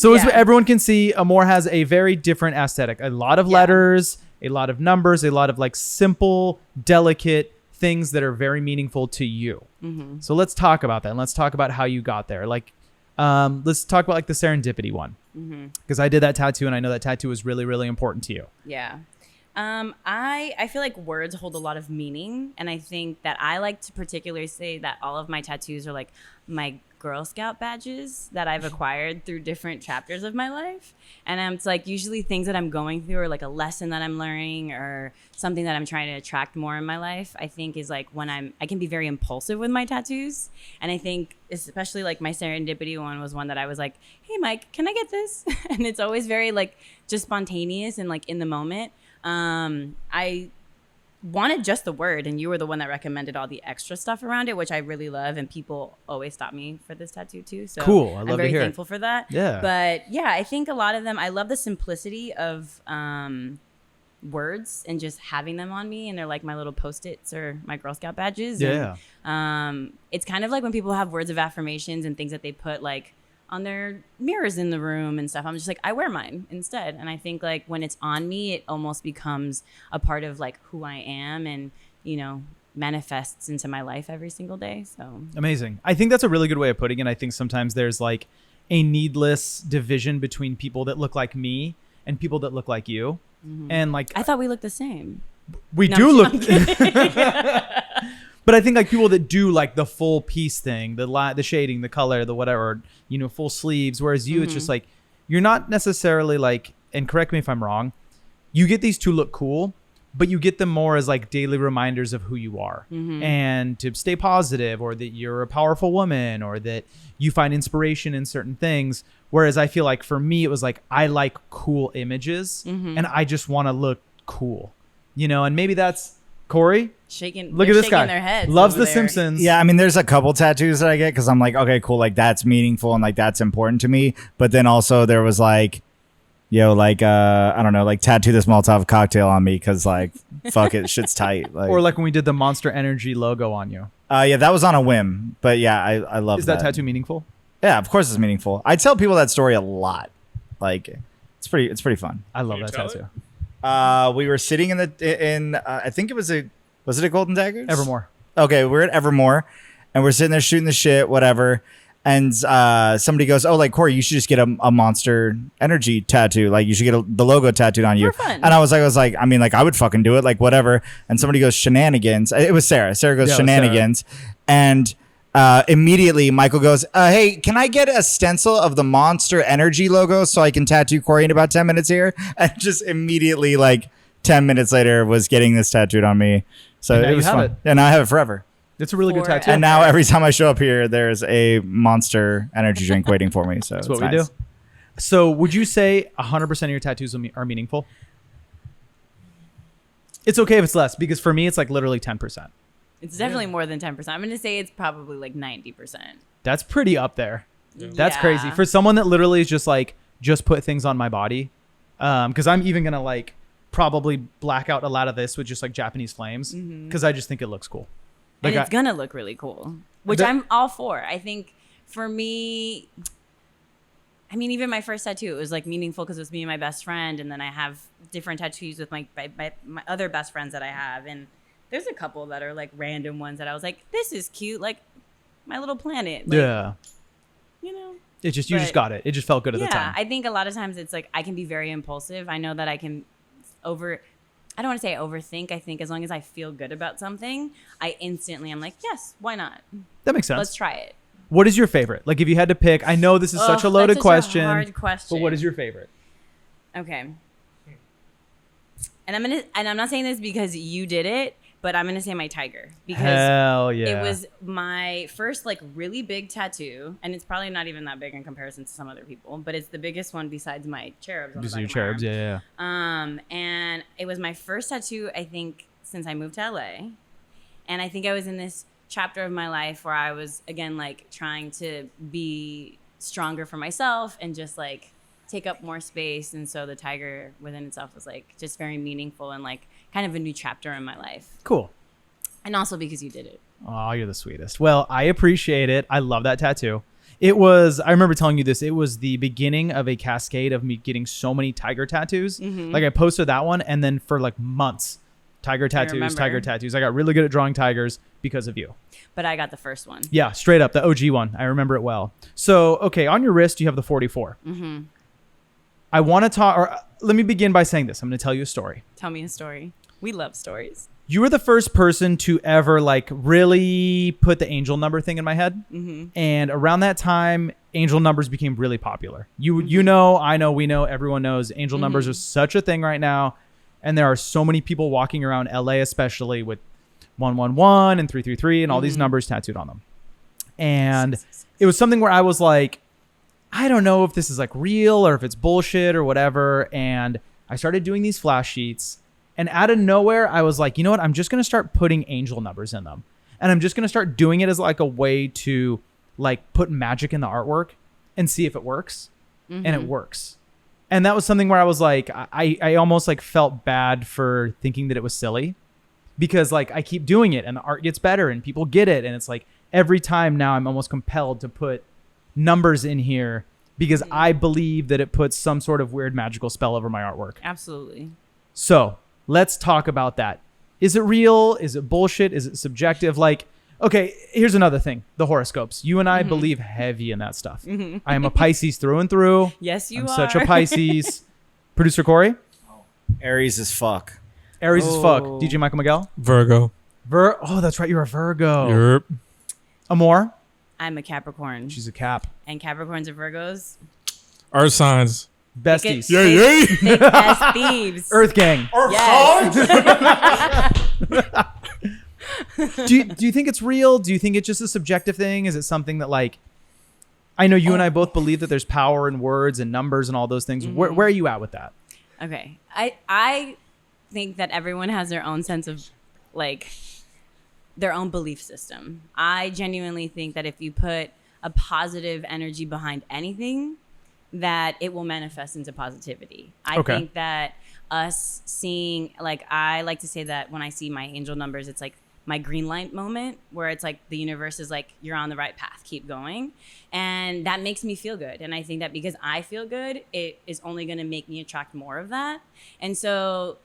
So as yeah. everyone can see, Amor has a very different aesthetic. A lot of letters, a lot of numbers, a lot of like simple, delicate things that are very meaningful to you. So let's talk about that. And let's talk about how you got there. Like, let's talk about like the serendipity one. Because I did that tattoo, and I know that tattoo was really, really important to you. Yeah. I feel like words hold a lot of meaning, and I think that I like to particularly say that all of my tattoos are like my Girl Scout badges that I've acquired through different chapters of my life. And it's like usually things that I'm going through, or like a lesson that I'm learning, or something that I'm trying to attract more in my life. I think is like when I can be very impulsive with my tattoos. And I think especially like my serendipity one was one that I was like, hey Mike, can I get this? And it's always very like just spontaneous and like in the moment. I wanted just the word, and you were the one that recommended all the extra stuff around it, which I really love, and people always stop me for this tattoo too. So Cool. I love I'm to very hear it. thankful for that. Yeah. But yeah, I think a lot of them, I love the simplicity of words and just having them on me, and they're like my little Post-its or my Girl Scout badges. Yeah. And, it's kind of like when people have words of affirmations and things that they put like on their mirrors in the room and stuff. I'm just like, I wear mine instead. And I think like when it's on me, it almost becomes a part of like who I am, and, you know, manifests into my life every single day. So Amazing. I think that's a really good way of putting it. I think sometimes there's like a needless division between people that look like me and people that look like you. And like, I thought we looked the same. we No, do I'm look, kidding. but I think like people that do like the full piece thing, the shading, the color, the whatever, you know, full sleeves. Whereas you, it's just like, you're not necessarily like, and correct me if I'm wrong, you get these to look cool, but you get them more as like daily reminders of who you are, and to stay positive, or that you're a powerful woman, or that you find inspiration in certain things. Whereas I feel like for me, it was like, I like cool images, and I just want to look cool, you know. And maybe that's Corey. Look at this guy. Their heads Loves over The there. Simpsons. Yeah, I mean, there's a couple tattoos that I get because I'm like, okay, cool, like that's meaningful and like that's important to me. But then also there was like, yo, like I don't know, like tattoo this Molotov cocktail on me because like, fuck it, shit's tight. Like, Or like when we did the Monster Energy logo on you. yeah, that was on a whim. But yeah, I love Is that tattoo meaningful? Yeah, of course it's meaningful. I tell people that story a lot. Like, it's pretty fun. I love Can you that tell tattoo. We were sitting in I think it was a Golden Daggers? Evermore. Okay, we're at Evermore, and we're sitting there shooting the shit, whatever. And somebody goes, "Oh, like Corey, you should just get a Monster Energy tattoo. Like, you should get the logo tattooed on you." For fun. And I was like, I mean, like I would fucking do it, like whatever. And somebody goes, "Shenanigans." It was Sarah. Sarah goes, Yeah, it was "Shenanigans," and immediately Michael goes, "Hey, can I get a stencil of the Monster Energy logo so I can tattoo Corey in about 10 minutes here?" And just immediately like 10 minutes later was getting this tattooed on me. So And now it you was have fun. it. And now I have it forever. It's a really good tattoo. And now every time I show up here, there's a Monster energy drink waiting for me. So That's it's what we nice. do. So would you say 100% of your tattoos are meaningful? It's okay if it's less, because for me, it's like literally 10%. It's definitely more than 10%. I'm going to say it's probably like 90%. That's pretty up there. That's Yeah. crazy. For someone that literally is just like, just put things on my body. Because I'm even going to like probably black out a lot of this with just like Japanese flames, because I just think it looks cool. Like And it's going to look really cool, which I'm all for. I think for me, I mean, even my first tattoo, it was like meaningful because it was me and my best friend. And then I have different tattoos with my other best friends that I have. And there's a couple that are like random ones that I was like, this is cute. Like My Little Planet. Like, yeah. You know? You just got it. It just felt good at the time. I think a lot of times it's like I can be very impulsive. I know that I can I don't want to say overthink. I think as long as I feel good about something, I instantly am like, yes, why not? That makes sense. Let's try it. What is your favorite? Like if you had to pick, I know this is such a loaded that's such question, a hard question. but what is your favorite? Okay. And I'm not saying this because you did it, but I'm gonna say my tiger because Hell yeah. it was my first like really big tattoo, and it's probably not even that big in comparison to some other people, but it's the biggest one besides my cherubs. On the Just back your of my cherubs, arm. yeah. And it was my first tattoo, I think, since I moved to LA, and I think I was in this chapter of my life where I was again like trying to be stronger for myself and just like take up more space, and so the tiger within itself was like just very meaningful and like kind of a new chapter in my life. Cool. And also because you did it. Oh, you're the sweetest. Well, I appreciate it. I love that tattoo. It was, I remember telling you this, it was the beginning of a cascade of me getting so many tiger tattoos. Like I posted that one, and then for like months, tiger tattoos. I got really good at drawing tigers because of you. But I got the first one. Yeah, straight up, the OG one. I remember it well. So, okay, on your wrist, you have the 44. I want to talk, or let me begin by saying this. I'm going to tell you a story. Tell me a story. We love stories. You were the first person to ever like really put the angel number thing in my head. And around that time, angel numbers became really popular. You know, I know, we know, everyone knows angel numbers are such a thing right now. And there are so many people walking around LA, especially with 111 and 333 and all these numbers tattooed on them. And it was something where I was like, I don't know if this is like real or if it's bullshit or whatever. And I started doing these flash sheets. And out of nowhere, I was like, you know what? I'm just going to start putting angel numbers in them. And I'm just going to start doing it as like a way to like put magic in the artwork and see if it works. And it works. And that was something where I was like, I almost like felt bad for thinking that it was silly, because like I keep doing it and the art gets better and people get it. And it's like every time now I'm almost compelled to put numbers in here because I believe that it puts some sort of weird magical spell over my artwork. Absolutely. So let's talk about that. Is it real? Is it bullshit? Is it subjective? Like, okay, here's another thing. The horoscopes. You and I believe heavy in that stuff. I am a Pisces through and through. Yes, you I'm are. such a Pisces. Producer Corey? Aries as fuck. Aries as fuck. DJ Michael Miguel? Virgo. Oh, that's right. You're a Virgo. Yerp. Amor? I'm a Capricorn. She's a Cap. And Capricorns and Virgos. Earth signs. Besties. Yeah, yeah. Thick as thieves. Earth gang. Yes. Do you think it's real? Do you think it's just a subjective thing? Is it something that like, I know you and I both believe that there's power in words and numbers and all those things. Where are you at with that? Okay. I think that everyone has their own sense of like their own belief system. I genuinely think that if you put a positive energy behind anything, that it will manifest into positivity. I think that us seeing, like, I like to say that when I see my angel numbers, it's like my green light moment where it's like the universe is like, you're on the right path, keep going. And that makes me feel good. And I think that because I feel good, it is only going to make me attract more of that. And so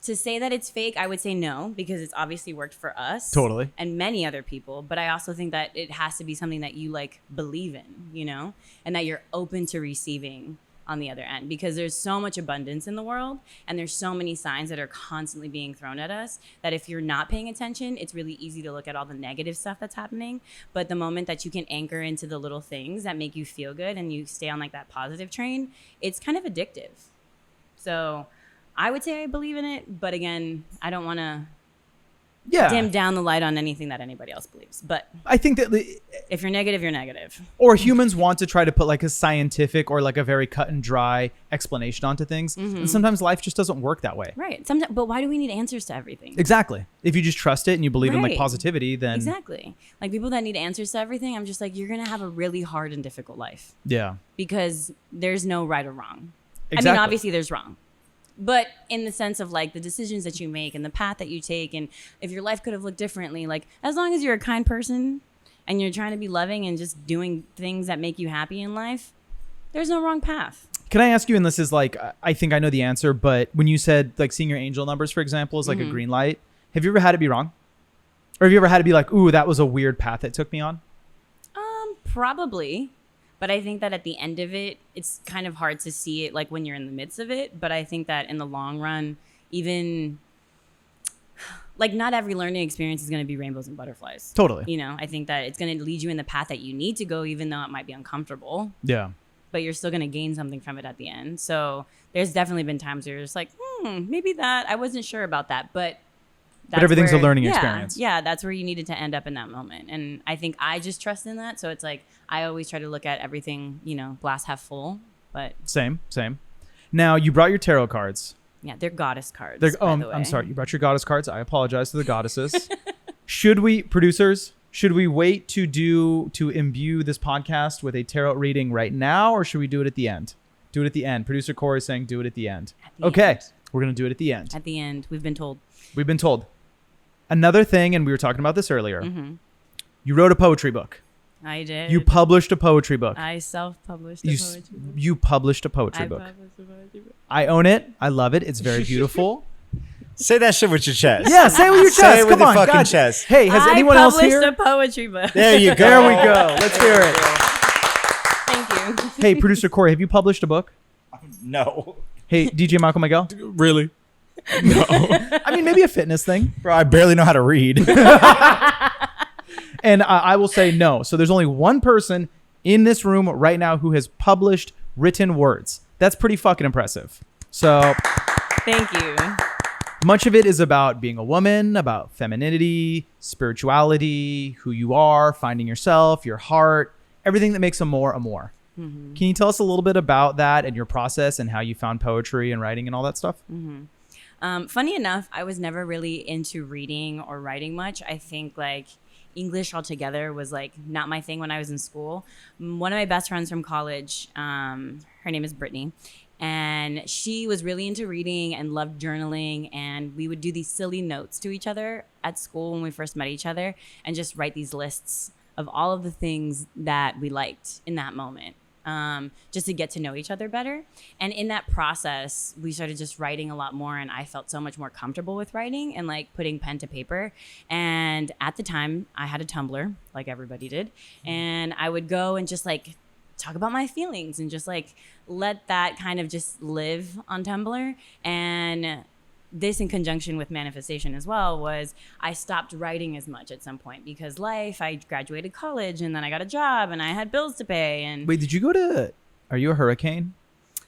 to say that it's fake, I would say no, because it's obviously worked for us. Totally. And many other people. But I also think that it has to be something that you like believe in, you know, and that you're open to receiving on the other end, because there's so much abundance in the world and there's so many signs that are constantly being thrown at us that if you're not paying attention, it's really easy to look at all the negative stuff that's happening. But the moment that you can anchor into the little things that make you feel good and you stay on like that positive train, it's kind of addictive. So I would say I believe in it, but again, I don't want to Yeah. dim down the light on anything that anybody else believes. But I think that if you're negative, you're negative. or humans want to try to put like a scientific or like a very cut and dry explanation onto things. And sometimes life just doesn't work that way. Right. Sometimes, but why do we need answers to everything? Exactly. If you just trust it and you believe in like Right. positivity, then Exactly. Like people that need answers to everything, I'm just like, you're going to have a really hard and difficult life yeah. because there's no right or wrong. I Exactly. mean, obviously there's wrong. But in the sense of like the decisions that you make and the path that you take, and if your life could have looked differently, like as long as you're a kind person and you're trying to be loving and just doing things that make you happy in life, there's no wrong path. Can I ask you, and this is like, I think I know the answer, but when you said like seeing your angel numbers, for example, is like a green light, have you ever had it be wrong? Or have you ever had to be like, ooh, that was a weird path it took me on? Probably. But I think that at the end of it, it's kind of hard to see it like when you're in the midst of it. But I think that in the long run, even like not every learning experience is going to be rainbows and butterflies. Totally. You know, I think that it's going to lead you in the path that you need to go, even though it might be uncomfortable, Yeah. but you're still going to gain something from it at the end. So there's definitely been times where you're just like, maybe that, I wasn't sure about that, but that's everything's a where- learning yeah, experience. Yeah, that's where you needed to end up in that moment. And I think I just trust in that. So it's like, I always try to look at everything, you know, glass half full, but Same. Now you brought your tarot cards. yeah, they're goddess cards. They're, by the way. I'm sorry. You brought your goddess cards. I apologize to the goddesses. Should we wait to imbue this podcast with a tarot reading right now, or should we do it at the end? Do it at the end. Producer Corey is saying do it at the end. At the Okay. end. We're going to do it at the end. At the end, we've been told. We've been told. Another thing, and we were talking about this earlier. Mm-hmm. You wrote a poetry book. I did. You published a poetry book. I self-published You a s- poetry book. You published a poetry I book. published a poetry book. I own it. I love it. It's very beautiful. Say that shit with your chest. Yeah, say it with your chest. Say it with Come your on, fucking God. chest. Hey, has I anyone else published here? a poetry book. There you go. There we go. Let's hear it. Thank you. Hey, producer Corey, have you published a book? No. Hey, DJ Michael Miguel. Really? No. I mean, maybe a fitness thing. Bro, I barely know how to read. And I will say no. So there's only one person in this room right now who has published written words. That's pretty fucking impressive. So Thank you. much of it is about being a woman, about femininity, spirituality, who you are, finding yourself, your heart, everything that makes Amor Amor. Can you tell us a little bit about that and your process and how you found poetry and writing and all that stuff? Funny enough, I was never really into reading or writing much. I think like English altogether was like not my thing when I was in school. One of my best friends from college, her name is Brittany, and she was really into reading and loved journaling. And we would do these silly notes to each other at school when we first met each other and just write these lists of all of the things that we liked in that moment. Just to get to know each other better. And in that process, we started just writing a lot more, and I felt so much more comfortable with writing and like putting pen to paper. And at the time, I had a Tumblr, like everybody did, and I would go and just like talk about my feelings and just like let that kind of just live on Tumblr. And this in conjunction with manifestation as well was I stopped writing as much at some point because I graduated college and then I got a job and I had bills to pay. And Wait, are you a hurricane?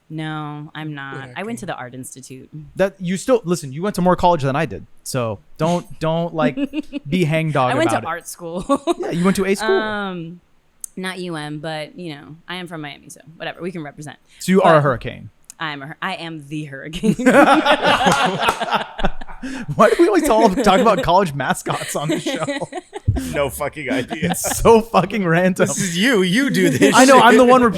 no, I'm not. I went to the Art Institute. That you still listen, you went to more college than I did. So don't like be hangdog I went about to it. art school. Yeah, you went to a school. Not UM, but you know, I am from Miami, so whatever, we can represent. So you are a but- hurricane. I am the hurricane. Why do we always talk about college mascots on the show? No fucking idea. It's so fucking random. This is you. You do this. I know. shit. I'm the one where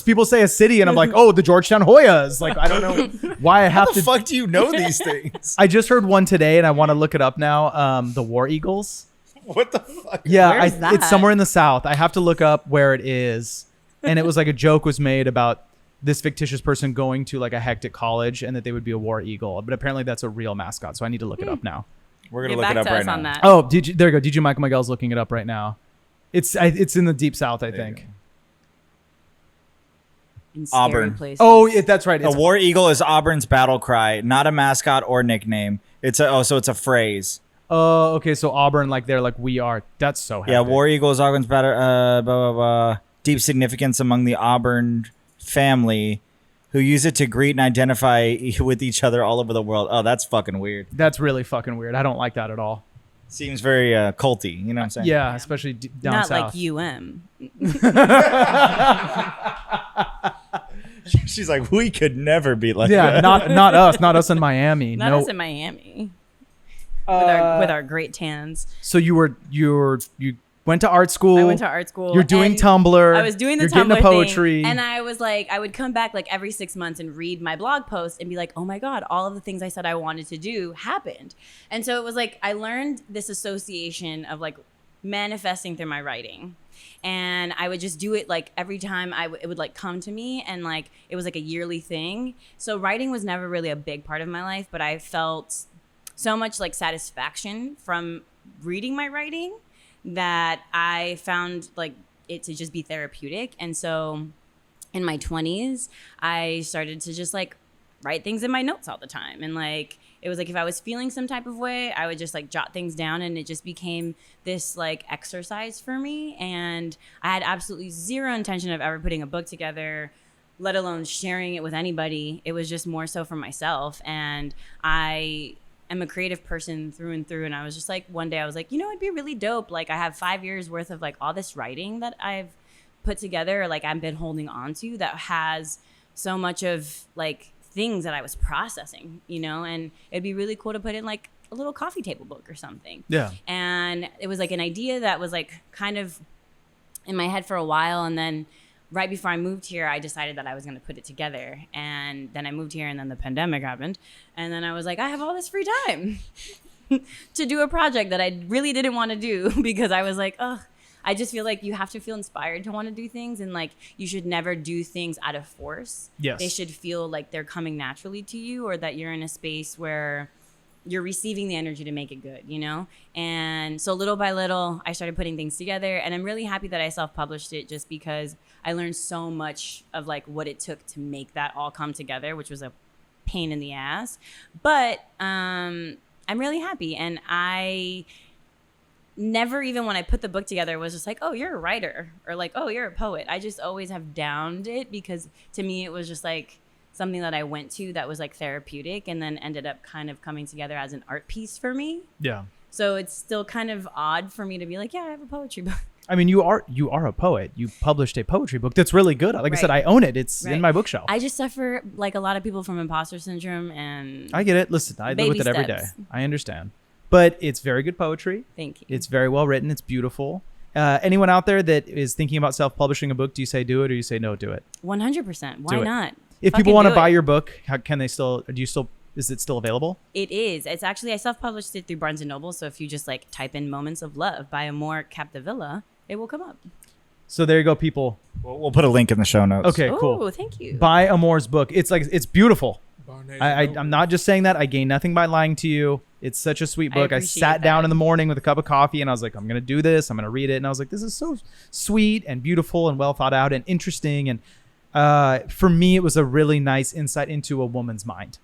people say a city, and I'm like, oh, the Georgetown Hoyas. Like, I don't know why I How have the to. fuck do you know these things? I just heard one today, and I want to look it up now. The War Eagles. What the fuck? Yeah, Where's that? it's somewhere in the South. I have to look up where it is. And it was like a joke was made about this fictitious person going to like a hectic college, and that they would be a war eagle. But apparently, that's a real mascot. So I need to look it up now. We're gonna Get look back it up to right us now. on that. Oh, there you go. DJ Michael Miguel's looking it up right now. It's in the deep South, I There you think. go. In scary Auburn. places. Oh, that's right. A It's, war eagle is Auburn's battle cry, not a mascot or nickname. So it's a phrase. oh, okay. So Auburn, like they're like we are. That's so hectic. Yeah, war eagle is Auburn's battle. Blah blah blah. Deep significance among the Auburn family. who use it to greet and identify with each other all over the world. Oh, that's fucking weird. That's really fucking weird. I don't like that at all. Seems very culty. You know what I'm saying? Yeah, especially down Not south. like UM. She's like, we could never be like Yeah, that. not us in Miami. Not no. us in Miami. With our great tans. So you went to art school. I went to art school. You're doing and Tumblr. I was doing the You're Tumblr getting the thing, poetry. and I was like, I would come back like every 6 months and read my blog post and be like, oh my God, all of the things I said I wanted to do happened. And so it was like, I learned this association of like manifesting through my writing. And I would just do it like every time it would like come to me, and like it was like a yearly thing. So writing was never really a big part of my life, but I felt so much like satisfaction from reading my writing that I found like it to just be therapeutic. And so in my 20s, I started to just like write things in my notes all the time. And like, it was like, if I was feeling some type of way, I would just like jot things down, and it just became this like exercise for me. And I had absolutely zero intention of ever putting a book together, let alone sharing it with anybody. It was just more so for myself. And I'm a creative person through and through. And I was just like, one day I was like, it'd be really dope. Like I have 5 years worth of like all this writing that I've put together, like I've been holding on to, that has so much of like things that I was processing, and it'd be really cool to put in like a little coffee table book or something. Yeah. And it was like an idea that was like kind of in my head for a while. And then right before I moved here, I decided that I was going to put it together. And then I moved here, and then the pandemic happened. And then I was like, I have all this free time to do a project that I really didn't want to do, because I was like, I just feel like you have to feel inspired to want to do things. And like, you should never do things out of force. Yes. They should feel like they're coming naturally to you, or that you're in a space where you're receiving the energy to make it good, And so little by little, I started putting things together, and I'm really happy that I self-published it, just because I learned so much of like what it took to make that all come together, which was a pain in the ass. But I'm really happy. And I never, even when I put the book together, was just like, oh, you're a writer, or like, oh, you're a poet. I just always have downed it, because to me, it was just like something that I went to that was like therapeutic, and then ended up kind of coming together as an art piece for me. Yeah. So it's still kind of odd for me to be like, yeah, I have a poetry book. I mean, you are a poet. You published a poetry book that's really good. Like I said, I own it. It's in my bookshelf. I just suffer like a lot of people from imposter syndrome, and I get it. Listen, I live with it every day. steps. I understand. But it's very good poetry. Thank you. It's very well written. It's beautiful. Anyone out there that is thinking about self-publishing a book, do you say do it, or you say no, do it? 100%. Why Do it. not? If Fucking people want to do buy it. your book, is it still available? It is. It's actually, I self-published it through Barnes & Noble. So if you just like type in Moments of Love by Amor Capdevila, it will come up. So there you go, people. We'll put a link in the show notes. Okay, cool. Oh, thank you. Buy Amor's book. It's beautiful. I'm not just saying that. I gain nothing by lying to you. It's such a sweet book. I appreciate sat down that. in the morning with a cup of coffee, and I was like, I'm going to do this. I'm going to read it. And I was like, this is so sweet and beautiful and well thought out and interesting. And for me, it was a really nice insight into a woman's mind.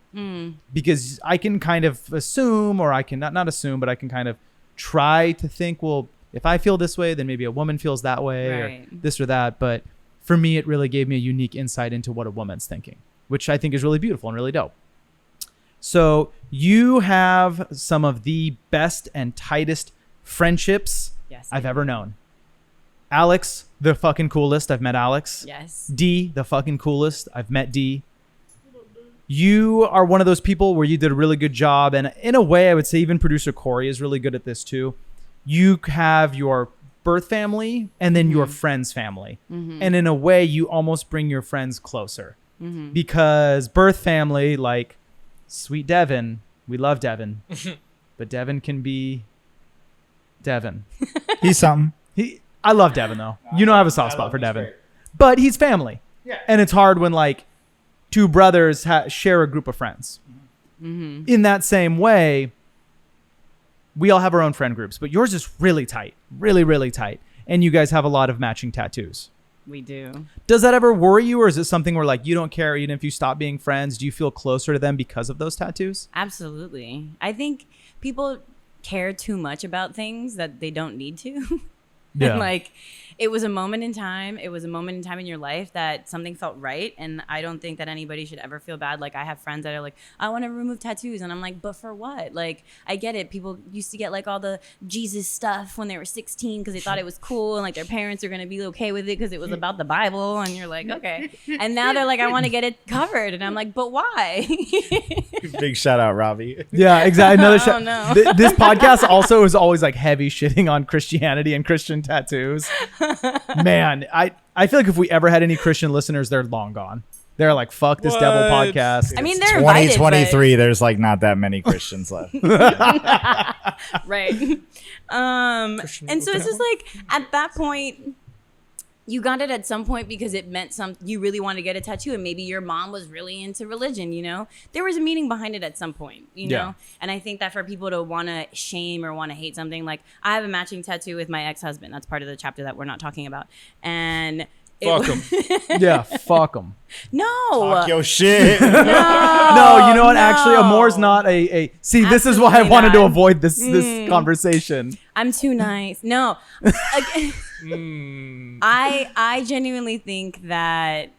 Because I can kind of assume, or I can not assume, but I can kind of try to think, well, if I feel this way, then maybe a woman feels that way, or this or that. But for me, it really gave me a unique insight into what a woman's thinking, which I think is really beautiful and really dope. So you have some of the best and tightest friendships I've ever known. Alex, the fucking coolest. I've met Alex. Yes. D, the fucking coolest. I've met D. You are one of those people where you did a really good job. And in a way, I would say even producer Corey is really good at this too. You have your birth family and then your friend's family. And in a way, you almost bring your friends closer. Because birth family, like sweet Devin, we love Devin, but Devin can be Devin. He's something. I love Devin though. I have a soft spot for Devin, but he's family. Yeah. And it's hard when like two brothers share a group of friends. In that same way, we all have our own friend groups, but yours is really tight, really, really tight. And you guys have a lot of matching tattoos. We do. Does that ever worry you, or is it something where like you don't care even if you stop being friends? Do you feel closer to them because of those tattoos? Absolutely. I think people care too much about things that they don't need to. Yeah. And like, it was a moment in time. It was a moment in time in your life that something felt right. And I don't think that anybody should ever feel bad. Like, I have friends that are like, I want to remove tattoos. And I'm like, but for what? Like, I get it. People used to get like all the Jesus stuff when they were 16 because they thought it was cool. And like their parents are going to be okay with it because it was about the Bible. And you're like, okay. And now they're like, I want to get it covered. And I'm like, but why? Big shout out, Robbie. Yeah, exactly. Another Oh, no. This podcast also is always like heavy shitting on Christianity and Christian tattoos. Man, I feel like if we ever had any Christian listeners, they're long gone. They're like, fuck this devil What? podcast. I mean, they're invited, 2023, there's like not that many Christians left. right. And so it's just like, at that point, you got it at some point because it meant you really want to get a tattoo, and maybe your mom was really into religion, you know? There was a meaning behind it at some point, you know? Yeah. And I think that for people to want to shame or want to hate something, like, I have a matching tattoo with my ex-husband. That's part of the chapter that we're not talking about. And Fuck him. Yeah, fuck them. no. Fuck your shit. No, No, you know what? no. Actually, Amor's not a. See, this is why I Absolutely wanted to not. avoid this conversation. I'm too nice. No. I genuinely think that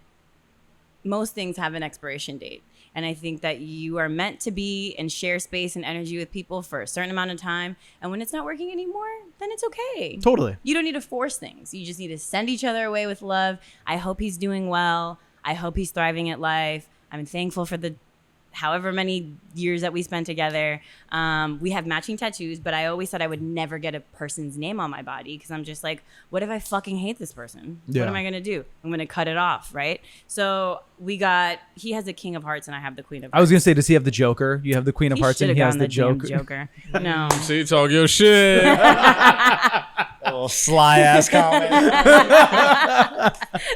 most things have an expiration date. And I think that you are meant to be and share space and energy with people for a certain amount of time. And when it's not working anymore, then it's okay. Totally. You don't need to force things. You just need to send each other away with love. I hope he's doing well. I hope he's thriving at life. I'm thankful for the however many years that we spent together. We have matching tattoos, but I always said I would never get a person's name on my body because I'm just like, what if I fucking hate this person? Yeah. What am I going to do? I'm going to cut it off, right? So he has the King of Hearts and I have the Queen of Hearts. I was gonna say, does he have the Joker? You have the Queen of Hearts, and should've he has gotten the damn Joker. No. See, talk your shit. Little sly ass comment.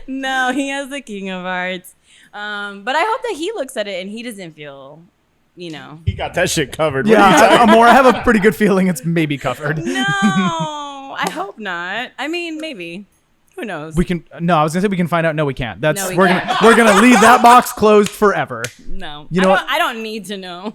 No, he has the King of Hearts. But I hope that he looks at it and he doesn't feel, you know. He got that shit covered. What are you Yeah, Amor, I have a pretty good feeling it's maybe covered. No, I hope not. I mean, maybe. Who knows? We can. No, I was gonna say we can find out. No, we can't. That's No, we we're can't. gonna we're gonna leave that box closed forever. No. You know what? I don't need to know.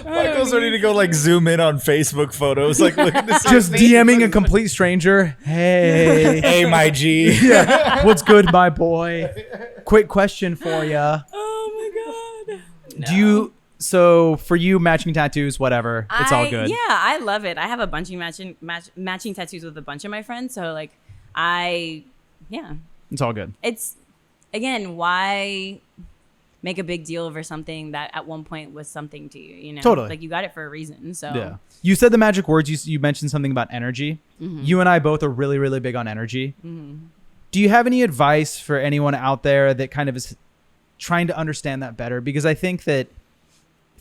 Michael's ready to go like zoom in on Facebook photos. Like, look at this. Just DMing a complete stranger. Hey, Hey, my G. yeah, what's good, my boy? Quick question for you. Oh my God. Do you? So for you, matching tattoos, whatever, it's all good. Yeah, I love it. I have a bunch of matching tattoos with a bunch of my friends. So like, It's all good. it's, again, why make a big deal over something that at one point was something to you, you know? Totally. Like, you got it for a reason. So Yeah. You said the magic words. You mentioned something about energy. Mm-hmm. You and I both are really, really big on energy. Do you have any advice for anyone out there that kind of is trying to understand that better? Because I think that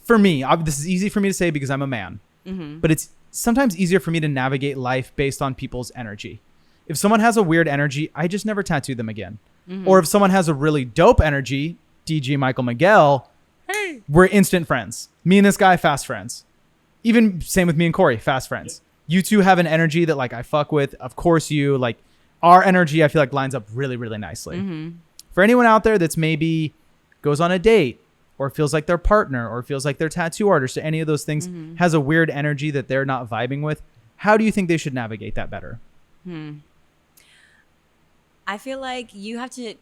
for me, this is easy for me to say because I'm a man, but it's sometimes easier for me to navigate life based on people's energy. If someone has a weird energy, I just never tattoo them again. Or if someone has a really dope energy, DG Michael Miguel, hey, we're instant friends. Me and this guy, fast friends. Even same with me and Corey, fast friends. You two have an energy that like I fuck with. Of course you, like our energy I feel like lines up really, really nicely. For anyone out there that's maybe goes on a date or feels like their partner or feels like their tattoo artist or any of those things has a weird energy that they're not vibing with, how do you think they should navigate that better? I feel like you have to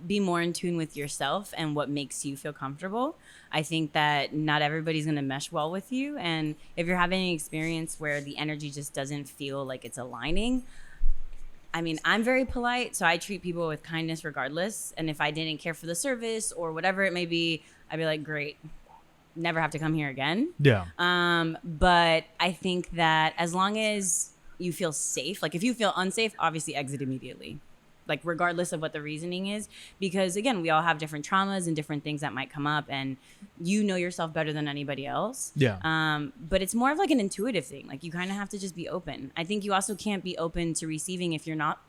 be more in tune with yourself and what makes you feel comfortable. I think that not everybody's going to mesh well with you. And if you're having an experience where the energy just doesn't feel like it's aligning, I mean, I'm very polite, so I treat people with kindness regardless. And if I didn't care for the service or whatever it may be, I'd be like, great, never have to come here again. Yeah. But I think that as long as you feel safe, like if you feel unsafe, obviously exit immediately. Like regardless of what the reasoning is, because again, we all have different traumas and different things that might come up, and you know yourself better than anybody else. Yeah. But it's more of like an intuitive thing. Like you kind of have to just be open. I think you also can't be open to receiving if you're not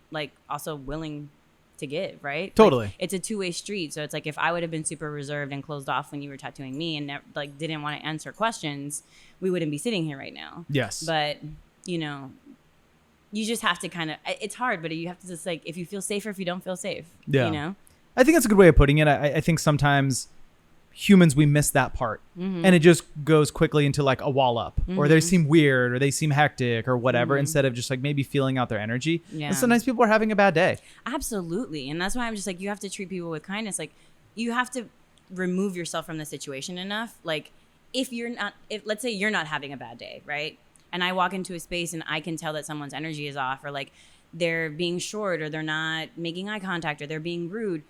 like also willing to give, right? Totally. Like, it's a two-way street. So it's like if I would have been super reserved and closed off when you were tattooing me and like didn't want to answer questions, we wouldn't be sitting here right now. Yes. But you know, you just have to kind of, it's hard, but you have to just like, if you feel safer, if you don't feel safe, Yeah. you know? I think that's a good way of putting it. I think sometimes humans, we miss that part. And it just goes quickly into like a wall up, or they seem weird, or they seem hectic, or whatever, instead of just like maybe feeling out their energy. Yeah. And sometimes people are having a bad day. Absolutely. And that's why I'm just like, you have to treat people with kindness. Like, you have to remove yourself from the situation enough. Like, if let's say you're not having a bad day, right? And I walk into a space and I can tell that someone's energy is off, or like they're being short, or they're not making eye contact, or they're being rude.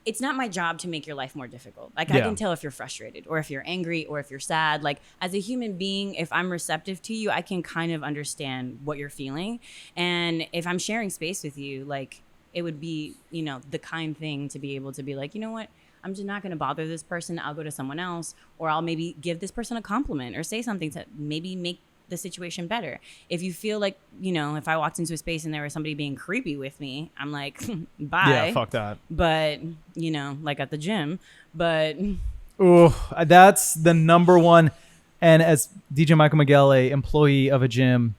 It's not my job to make your life more difficult. Like, I can tell if you're frustrated, or if you're angry, or if you're sad. Like, as a human being, if I'm receptive to you, I can kind of understand what you're feeling. And if I'm sharing space with you, like, it would be, you know, the kind thing to be able to be like, you know what? I'm just not going to bother this person. I'll go to someone else, or I'll maybe give this person a compliment, or say something to maybe make the situation better. If you feel like, you know, if I walked into a space and there was somebody being creepy with me, I'm like, bye. Yeah, fuck that. But, you know, like at the gym, but Ooh, that's the number one. And as DJ Michael Miguel, a employee of a gym,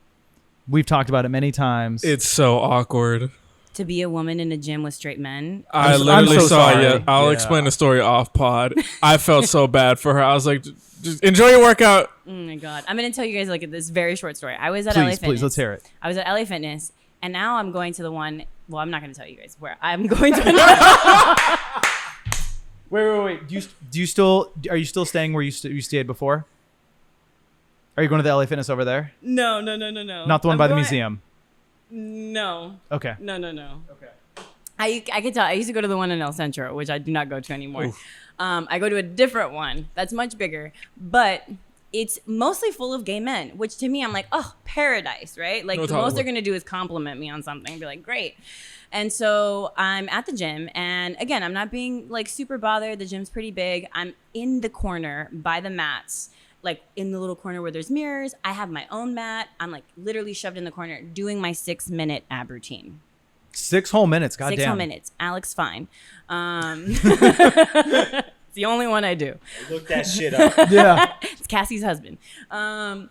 we've talked about it many times. It's so awkward. to be a woman in a gym with straight men. I I'm literally so saw sorry. it. I'll explain the story off pod. I felt so bad for her. I was like, just enjoy your workout. Oh my God. I'm going to tell you guys like this very short story. I was at LA Fitness. Please, let's hear it. I was at LA Fitness, and now I'm going to the one. Well, I'm not going to tell you guys where. I'm going to. Wait. Do you still are you still staying where you stayed before? Are you going to the LA Fitness over there? No. Not the one by the museum. No. Okay. No. Okay. I can tell. I used to go to the one in El Centro, which I do not go to anymore. I go to a different one that's much bigger, but it's mostly full of gay men, which to me, I'm like, oh, paradise, right? Like, the most they're going to do is compliment me on something and be like, great. And so I'm at the gym, and again, I'm not being like super bothered. The gym's pretty big. I'm in the corner by the mats, like in the little corner where there's mirrors. I have my own mat. I'm like literally shoved in the corner doing my 6-minute ab routine. 6 whole minutes. Goddamn. 6 whole minutes. Alex Fine. It's the only one I do. Look that shit up. Yeah. It's Cassie's husband. And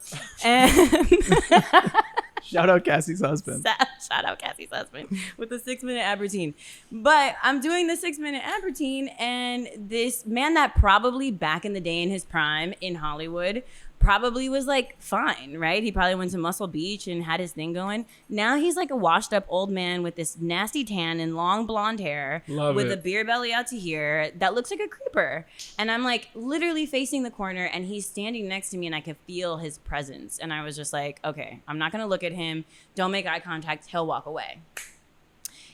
Shout out Cassie's husband. shout out Cassie's husband with the 6-minute ab routine. But I'm doing the 6-minute ab routine, and this man that probably back in the day in his prime in Hollywood probably was like fine, right? He probably went to Muscle Beach and had his thing going. Now he's like a washed up old man with this nasty tan and long blonde hair with a beer belly out to here that looks like a creeper. And I'm like literally facing the corner, and he's standing next to me, and I could feel his presence. And I was just like, okay, I'm not going to look at him. Don't make eye contact. He'll walk away.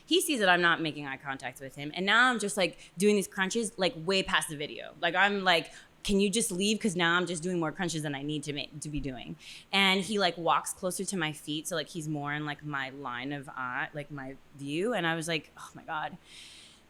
He sees that I'm not making eye contact with him. And now I'm just like doing these crunches like way past the video. Like I'm like, can you just leave? Because now I'm just doing more crunches than I need to be doing. And he like walks closer to my feet. So like he's more in like my line of eye, like my view. And I was like, oh my God.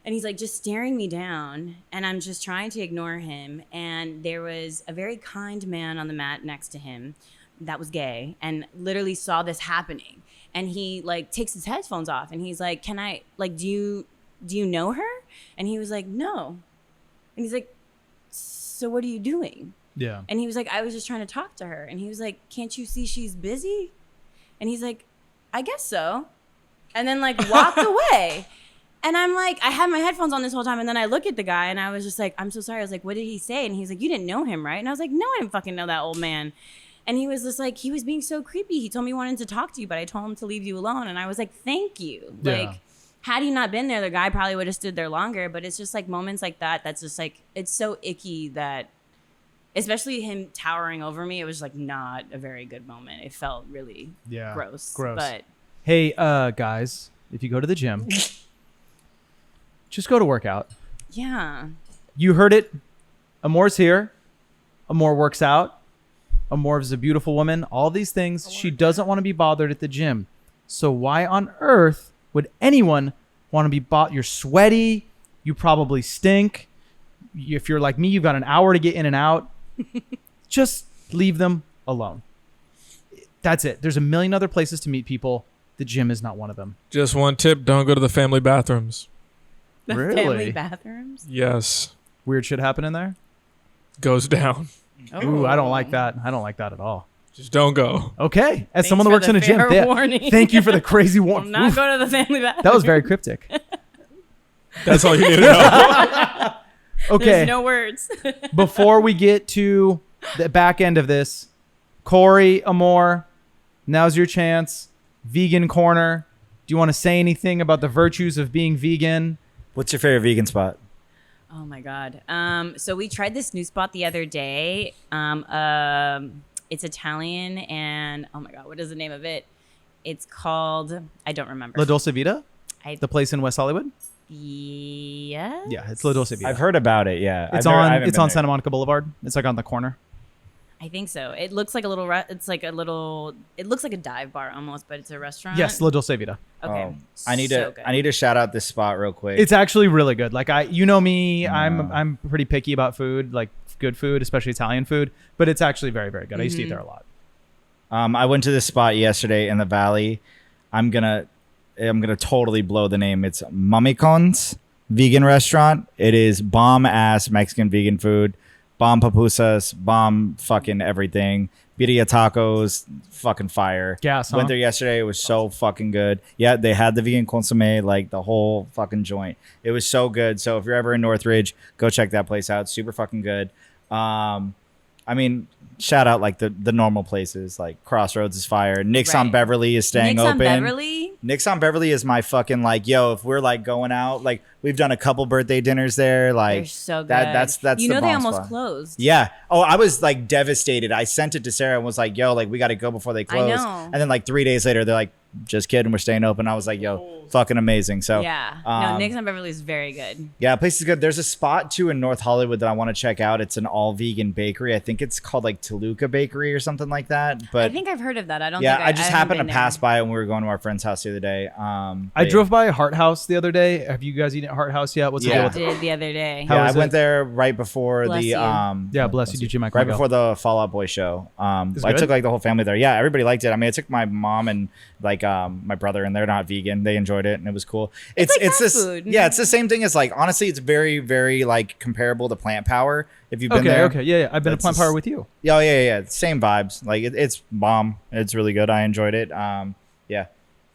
And he's like just staring me down, and I'm just trying to ignore him. And there was a very kind man on the mat next to him that was gay and literally saw this happening. And he like takes his headphones off, and he's like, can I, like, do you know her? And he was like, no. And he's like, so what are you doing? Yeah. And he was like, I was just trying to talk to her. And he was like, can't you see she's busy? And he's like, I guess so. And then like walked away. And I'm like, I had my headphones on this whole time. And then I look at the guy, and I was just like, I'm so sorry. I was like, what did he say? And he's like, you didn't know him, right? And I was like, no, I didn't fucking know that old man. And he was just like, he was being so creepy. He told me he wanted to talk to you, but I told him to leave you alone. And I was like, thank you. Yeah. Like, had he not been there, the guy probably would have stood there longer. But it's just like moments like that. That's just like, it's so icky that, especially him towering over me, it was like not a very good moment. It felt really gross. But hey, guys, if you go to the gym, just go to work out. yeah. You heard it. Amor's here. Amor works out. Amor is a beautiful woman. All these things. She doesn't want to be bothered at the gym. So why on earth would anyone want to be bothered? You're sweaty. You probably stink. If you're like me, you've got an hour to get in and out. Just leave them alone. That's it. There's a million other places to meet people. The gym is not one of them. Just one tip: don't go to the family bathrooms. The Really? family bathrooms. Yes, Weird shit happen in there? goes down. Ooh, I don't like that. I don't like that at all. Just don't go. Okay. As Thanks someone that for works the in a gym, fair warning. thank you for the crazy I'm warning. not going to the family bathroom. That was very cryptic. That's all you need to know. Okay. There's no words. Before we get to the back end of this, Corey, Amor, now's your chance. Vegan corner. Do you want to say anything about the virtues of being vegan? What's your favorite vegan spot? Oh my God. So we tried this new spot the other day. It's Italian and oh my God, what is the name of it? It's called, I don't remember. La Dolce Vita? I- The place in West Hollywood? Yes. Yeah, it's La Dolce Vita. I've heard about it. Yeah, It's I on haven't it's been on there. Santa Monica Boulevard. It's like on the corner. I think so. It looks like a little, it's like a little, it looks like a dive bar almost, but it's a restaurant. Yes, La Dolce Vita. Okay. I need So to. I need to shout out this spot real quick. It's actually really good. Like you know me, I'm pretty picky about food, like good food, especially Italian food, but it's actually very, very good. I used to eat there a lot. I went to this spot yesterday in the valley. I'm gonna totally blow the name. It's Mamicon's vegan restaurant. It is bomb ass Mexican vegan food. Bomb pupusas, bomb fucking everything. Birria tacos, fucking fire. Gas, huh? Went there yesterday. It was so fucking good. Yeah, they had the vegan consomme, like the whole fucking joint. It was so good. So if you're ever in Northridge, go check that place out. Super fucking good. I mean, shout out like the normal places like Crossroads is fire. Nick's on Right. Beverly is staying Nick's open. on Beverly. Nick's on Beverly is my fucking like, yo, if we're like going out, like we've done a couple birthday dinners there. Like They're so good. that's you the know they bomb almost spot. closed. Yeah. Oh, I was like devastated. I sent it to Sarah and was like, yo, like we got to go before they close. know. And then like 3 days later, they're like, just kidding, we're staying open. I was like, yo, fucking amazing. So Yeah. No, um, Nick's on Beverly is very good. yeah, the place is good. There's a spot too in North Hollywood that I want to check out. It's an all vegan bakery. I think it's called like Toluca Bakery or something like that. But I think I've heard of that. I don't yeah, think I just haven't happened to been pass there. by when we were going to our friend's house the other day. I but drove by Heart House the other day. Have you guys eaten at Heart House yet? What's the Yeah. deal I with it? did the other day. How Yeah, I is went it? there right before Bless the you. Yeah, bless you. Did you, Mike? right before the Fall Out Boy show. Is it I good? took like the whole family there. Yeah, everybody liked it. I mean, I took my mom and like my brother, and they're not vegan. They enjoyed it, and it was cool. It's like fast this. food. Yeah, it's the same thing as like honestly, it's very very like comparable to Plant Power. If you've been Okay, there, okay. Yeah. I've been to That's Plant just- Power with you. Yeah. Same vibes. Like it's bomb. It's really good. I enjoyed it. Yeah.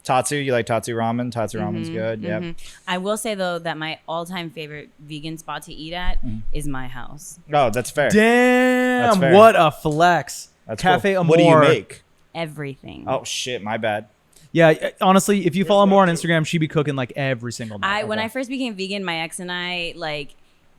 Tatsu, you like Tatsu ramen? Tatsu ramen's good. Yeah. I will say though that my all-time favorite vegan spot to eat at is my house. Oh, that's fair. Damn, fair. what a flex. That's Cafe cool. Amor. What do you make? Everything. Oh shit, my bad. Yeah, honestly, if you follow Amor on Instagram, she be cooking like every single night. When I first became vegan, my ex and I like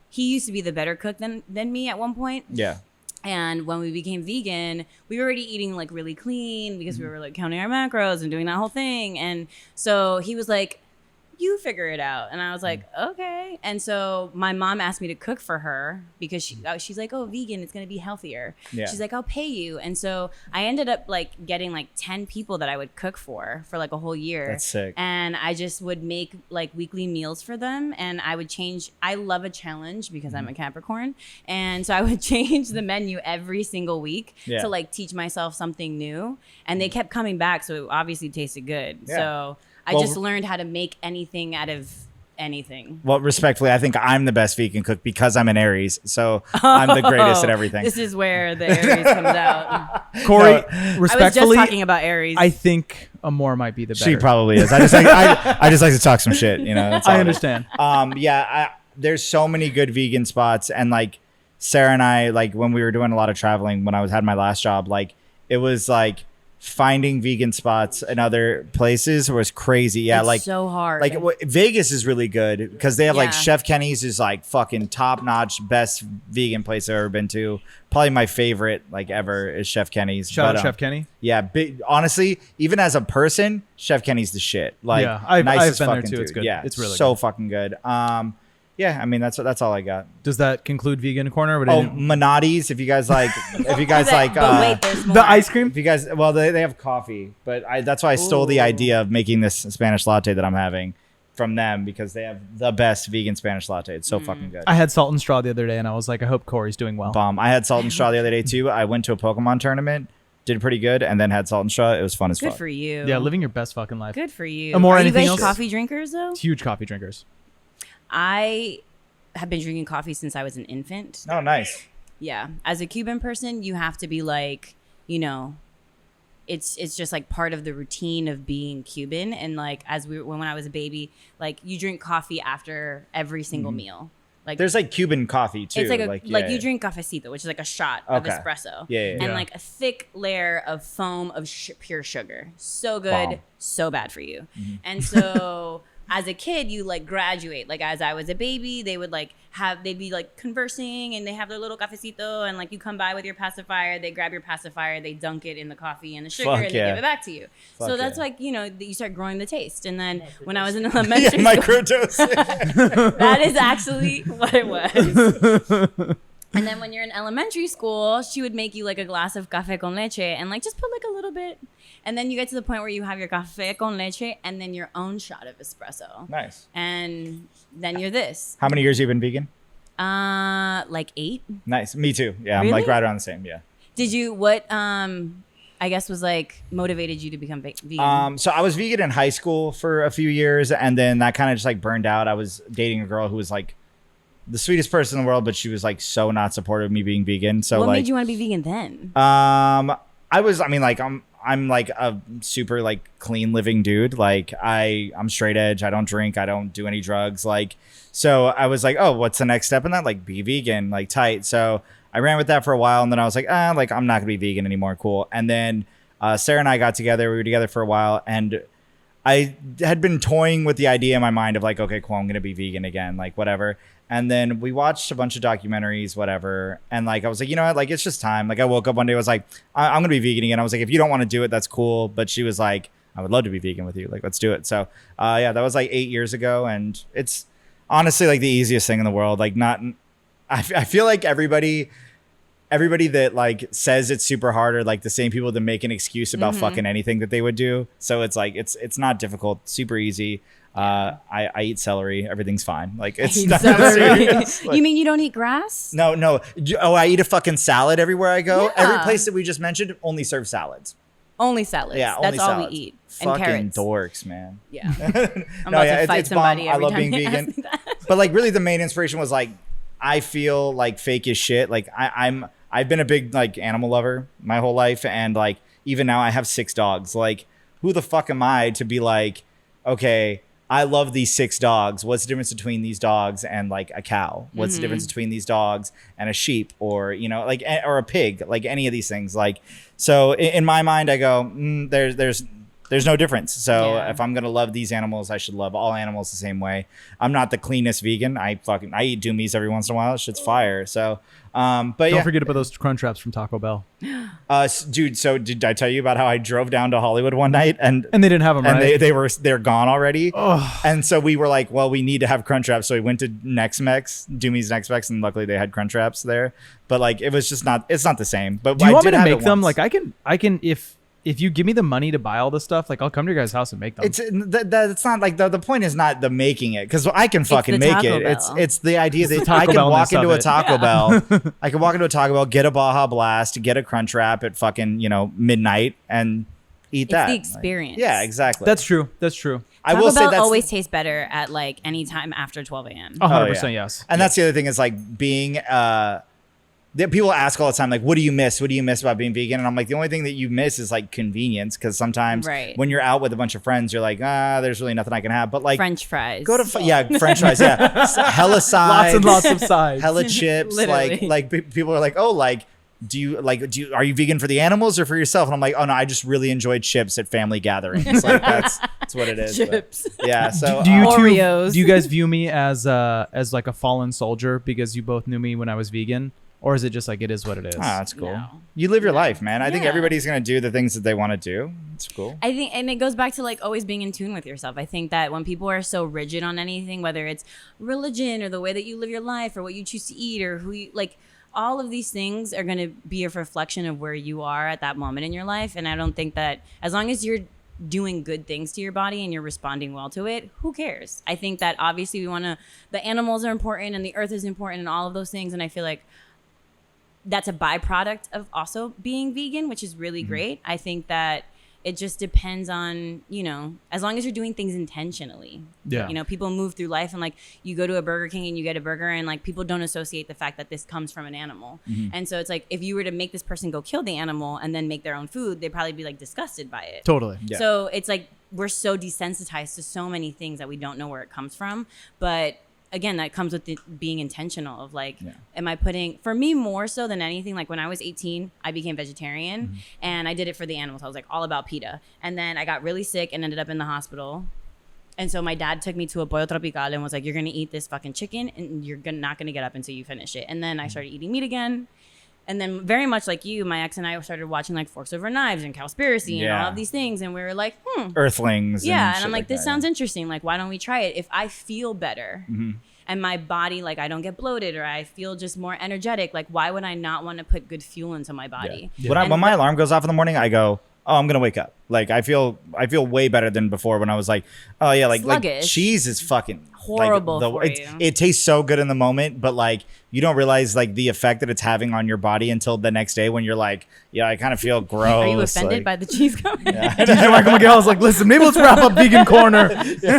he used to be the better cook than me at one point. Yeah. And when we became vegan, we were already eating like really clean because Mm-hmm. we were like counting our macros and doing that whole thing. And so he was like, you figure it out. And I was like, okay. And so my mom asked me to cook for her because she's like, oh, vegan, it's going to be healthier. Yeah. She's like, I'll pay you. And so I ended up like getting like 10 people that I would cook for like a whole year. That's sick. And I just would make like weekly meals for them. And I would change. I love a challenge because I'm a Capricorn. And so I would change the menu every single week Yeah. to like teach myself something new. And they kept coming back. So it obviously tasted good. Yeah. So I Well- just learned how to make anything out of anything. Well, respectfully, I think I'm the best vegan cook because I'm an Aries, so I'm the greatest at everything. This is where the Aries comes out. Corey, No, I was just respectfully, talking about Aries. I think Amor might be the better. She probably is. I just like I just like to talk some shit, you know. That's all I it is. understand. Yeah, there's so many good vegan spots, and like Sarah and I, like when we were doing a lot of traveling when I had my last job, like it was like finding vegan spots in other places was crazy. Yeah, It's like so hard. Like Vegas is really good because they have like Yeah. Chef Kenny's is like fucking top notch, best vegan place I've ever been to. Probably my favorite like ever is Chef Kenny's. Shout But, out Chef Kenny. Yeah, honestly, even as a person, Chef Kenny's the shit. Like, Yeah, I've nicest been there fucking too. It's dude. good. Yeah, It's really so good. fucking good. Yeah, I mean that's all I got. Does that conclude vegan corner? But Oh, Manati's, if you guys like, if you guys like, but wait, there's more. the ice cream. if you guys, well, they have coffee, but that's why I stole the Ooh. idea of making this Spanish latte that I'm having from them because they have the best vegan Spanish latte. It's so fucking good. I had salt and straw the other day, and I was like, I hope Corey's doing well. Bomb. I had salt and straw the other day too. I went to a Pokemon tournament, did pretty good, and then had salt and straw. It was fun as Good fuck. for you. Yeah, living your best fucking life. Good for you. Amor, Are you anything guys else? coffee drinkers though? Huge coffee drinkers. I have been drinking coffee since I was an infant. Oh, nice. Yeah. As a Cuban person, you have to be like, you know, it's just like part of the routine of being Cuban. And like when I was a baby, like you drink coffee after every single meal. Like There's like Cuban coffee too. it's like you yeah. drink cafecito, which is like a shot of Okay. espresso. Yeah. And like a thick layer of foam of pure sugar. So good, Bomb. so bad for you. Mm-hmm. And so as a kid, you like graduate. Like as I was a baby, they'd be like conversing and they have their little cafecito and like you come by with your pacifier, they grab your pacifier, they dunk it in the coffee and the sugar Fuck and they yeah. give it back to you. Fuck So that's yeah. like, you start growing the taste. And then when I was in elementary Yeah, school, microdose. that is actually what it was. And then when you're in elementary school, she would make you like a glass of café con leche and like just put like a little bit. And then you get to the point where you have your café con leche and then your own shot of espresso. Nice. And then you're this. How many years have you been vegan? Like 8. Nice. Me too. Yeah, I'm Really? like right around the same. Yeah. Did you, what, I guess was like motivated you to become vegan? So I was vegan in high school for a few years, and then that kind of just like burned out. I was dating a girl who was like the sweetest person in the world, but she was like so not supportive of me being vegan. So what like, made you want to be vegan then? I'm like a super like clean living dude. Like I'm straight edge. I don't drink. I don't do any drugs. Like, so I was like, oh, what's the next step in that? Like be vegan, like tight. So I ran with that for a while, and then I was like, like I'm not gonna be vegan anymore. Cool. And then Sarah and I got together. We were together for a while, and I had been toying with the idea in my mind of like, okay, cool, I'm gonna be vegan again, like whatever. And then we watched a bunch of documentaries, whatever. And like, I was like, you know what? Like, it's just time. Like, I woke up one day, I was like, I'm gonna be vegan again. I was like, if you don't want to do it, that's cool. But she was like, I would love to be vegan with you. Like, let's do it. So, yeah, that was like 8 years ago, and it's honestly like the easiest thing in the world. Like, I feel like everybody that like says it's super hard are like the same people that make an excuse about fucking anything that they would do. So it's like it's not difficult, super easy. I eat celery, everything's fine. Like it's not serious. Like, You mean you don't eat grass? no. Oh, I eat a fucking salad everywhere I go. Yeah. Every place that we just mentioned only serves salads. Only salads. Yeah, That's only all salads. we eat. Fucking And carrots. dorks, man. Yeah. I'm about to fight somebody bomb. I every love time being they vegan. ask me that. But like really the main inspiration was like I feel like fake as shit. Like I've been a big like animal lover my whole life, and like even now I have 6 dogs. Like who the fuck am I to be like, okay, I love these 6 dogs. What's the difference between these dogs and like a cow? What's the difference between these dogs and a sheep, or like or a pig? Like any of these things. Like so in my mind I go, there's no difference. So Yeah. if I'm gonna love these animals, I should love all animals the same way. I'm not the cleanest vegan. I eat Doomies every once in a while. Shit's fire. So, but Don't yeah, forget about those Crunch Wraps from Taco Bell. dude. So did I tell you about how I drove down to Hollywood one night and And they didn't have them, and right? they're gone already. Ugh. And so we were like, well, we need to have Crunch Wraps. So we went to Next-Mex, Doomie's Next-Mex, and luckily they had Crunch Wraps there. But like, it was just not. It's not the same. But Do you I want me did to have make it them? once. Like I can if you give me the money to buy all this stuff, like I'll come to your guys' house and make them. It's not like the point is not the making it, because I can fucking the make Taco it. Bell. It's the idea that Taco I can walk Bell-ness into of a it. Taco Bell. I can walk into a Taco Bell, get a Baja Blast, get a Crunch Wrap at fucking midnight, and eat It's that. the Like, experience. yeah, exactly. That's true. That's true. I Taco will say Bell that's always tastes better at like any time after 12 a.m. 100% yes. And that's the other thing is like being that people ask all the time, like, what do you miss? What do you miss about being vegan? And I'm like, the only thing that you miss is like convenience, because sometimes Right. when you're out with a bunch of friends, you're like, there's really nothing I can have. But like, French fries. go to French fries, yeah, hella sides, Lots and lots of sides. hella chips. Literally. People are like, oh, like, are you vegan for the animals or for yourself? And I'm like, oh no, I just really enjoy chips at family gatherings. Like that's what it is. But, Chips. yeah. So Do you Oreos. do you guys view me as like a fallen soldier because you both knew me when I was vegan, or is it just like it is what it is? that's cool. No. You live your life, man. I think Yeah. everybody's gonna do the things that they want to do. It's cool. I think, and it goes back to like always being in tune with yourself. I think that when people are so rigid on anything, whether it's religion or the way that you live your life or what you choose to eat or who you like, all of these things are going to be a reflection of where you are at that moment in your life. And I don't think that as long as you're doing good things to your body and you're responding well to it, who cares? I think that obviously the animals are important and the earth is important and all of those things. And I feel like that's a byproduct of also being vegan, which is really great. I think that it just depends on, as long as you're doing things intentionally. Yeah. People move through life and like you go to a Burger King and you get a burger and like people don't associate the fact that this comes from an animal. And so it's like if you were to make this person go kill the animal and then make their own food, they'd probably be like disgusted by it. Totally. Yeah. So it's like we're so desensitized to so many things that we don't know where it comes from. But again, that comes with being intentional of like, am I putting, for me more so than anything, like when I was 18, I became vegetarian and I did it for the animals. I was like all about PETA. And then I got really sick and ended up in the hospital. And so my dad took me to a pollo tropical and was like, you're going to eat this fucking chicken and you're not going to get up until you finish it. And then I started eating meat again. And then very much like you, my ex and I started watching like Forks Over Knives and Cowspiracy and all of these things. And we were like, Earthlings. Yeah. And I'm like, this sounds interesting. Like, why don't we try it? If I feel better and my body, like I don't get bloated or I feel just more energetic, like why would I not want to put good fuel into my body? When my alarm goes off in the morning, I go, oh, I'm gonna wake up. Like I feel way better than before when I was like, oh yeah, like cheese is fucking horrible for you. It tastes so good in the moment, but like you don't realize like the effect that it's having on your body until the next day when you're like, yeah, I kind of feel gross. Are you offended by the cheese comment? Yeah. DJ Michael Miguel's like, listen, maybe let's wrap up Vegan Corner. But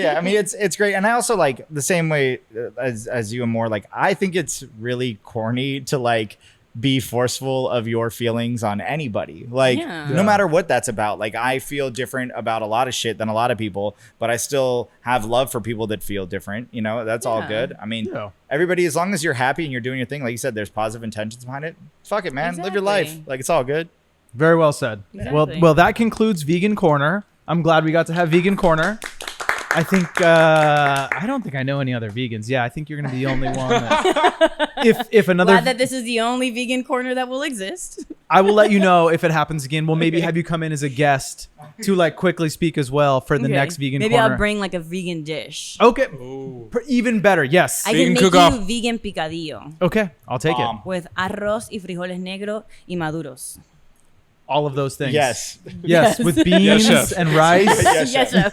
yeah, I mean it's great, and I also like the same way as you and more like I think it's really corny to like be forceful of your feelings on anybody, like no matter what that's about. Like I feel different about a lot of shit than a lot of people, but I still have love for people that feel different, you know. That's all good. I mean everybody, as long as you're happy and you're doing your thing, like you said, there's positive intentions behind it, fuck it, man. Live your life, like it's all good. Very well said. Well that concludes Vegan Corner. I'm glad we got to have Vegan Corner. I think I don't think I know any other vegans. Yeah, I think you're gonna be the only one. If another, glad that this is the only vegan corner that will exist. I will let you know if it happens again. We'll maybe have you come in as a guest to like quickly speak as well for the next vegan corner. Maybe I'll bring like a vegan dish. Okay, even better. Yes, I can make you vegan picadillo. Okay, I'll take it with arroz y frijoles negros y maduros. All of those things. Yes. With beans and rice. Yes, chef.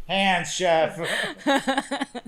Hands, chef.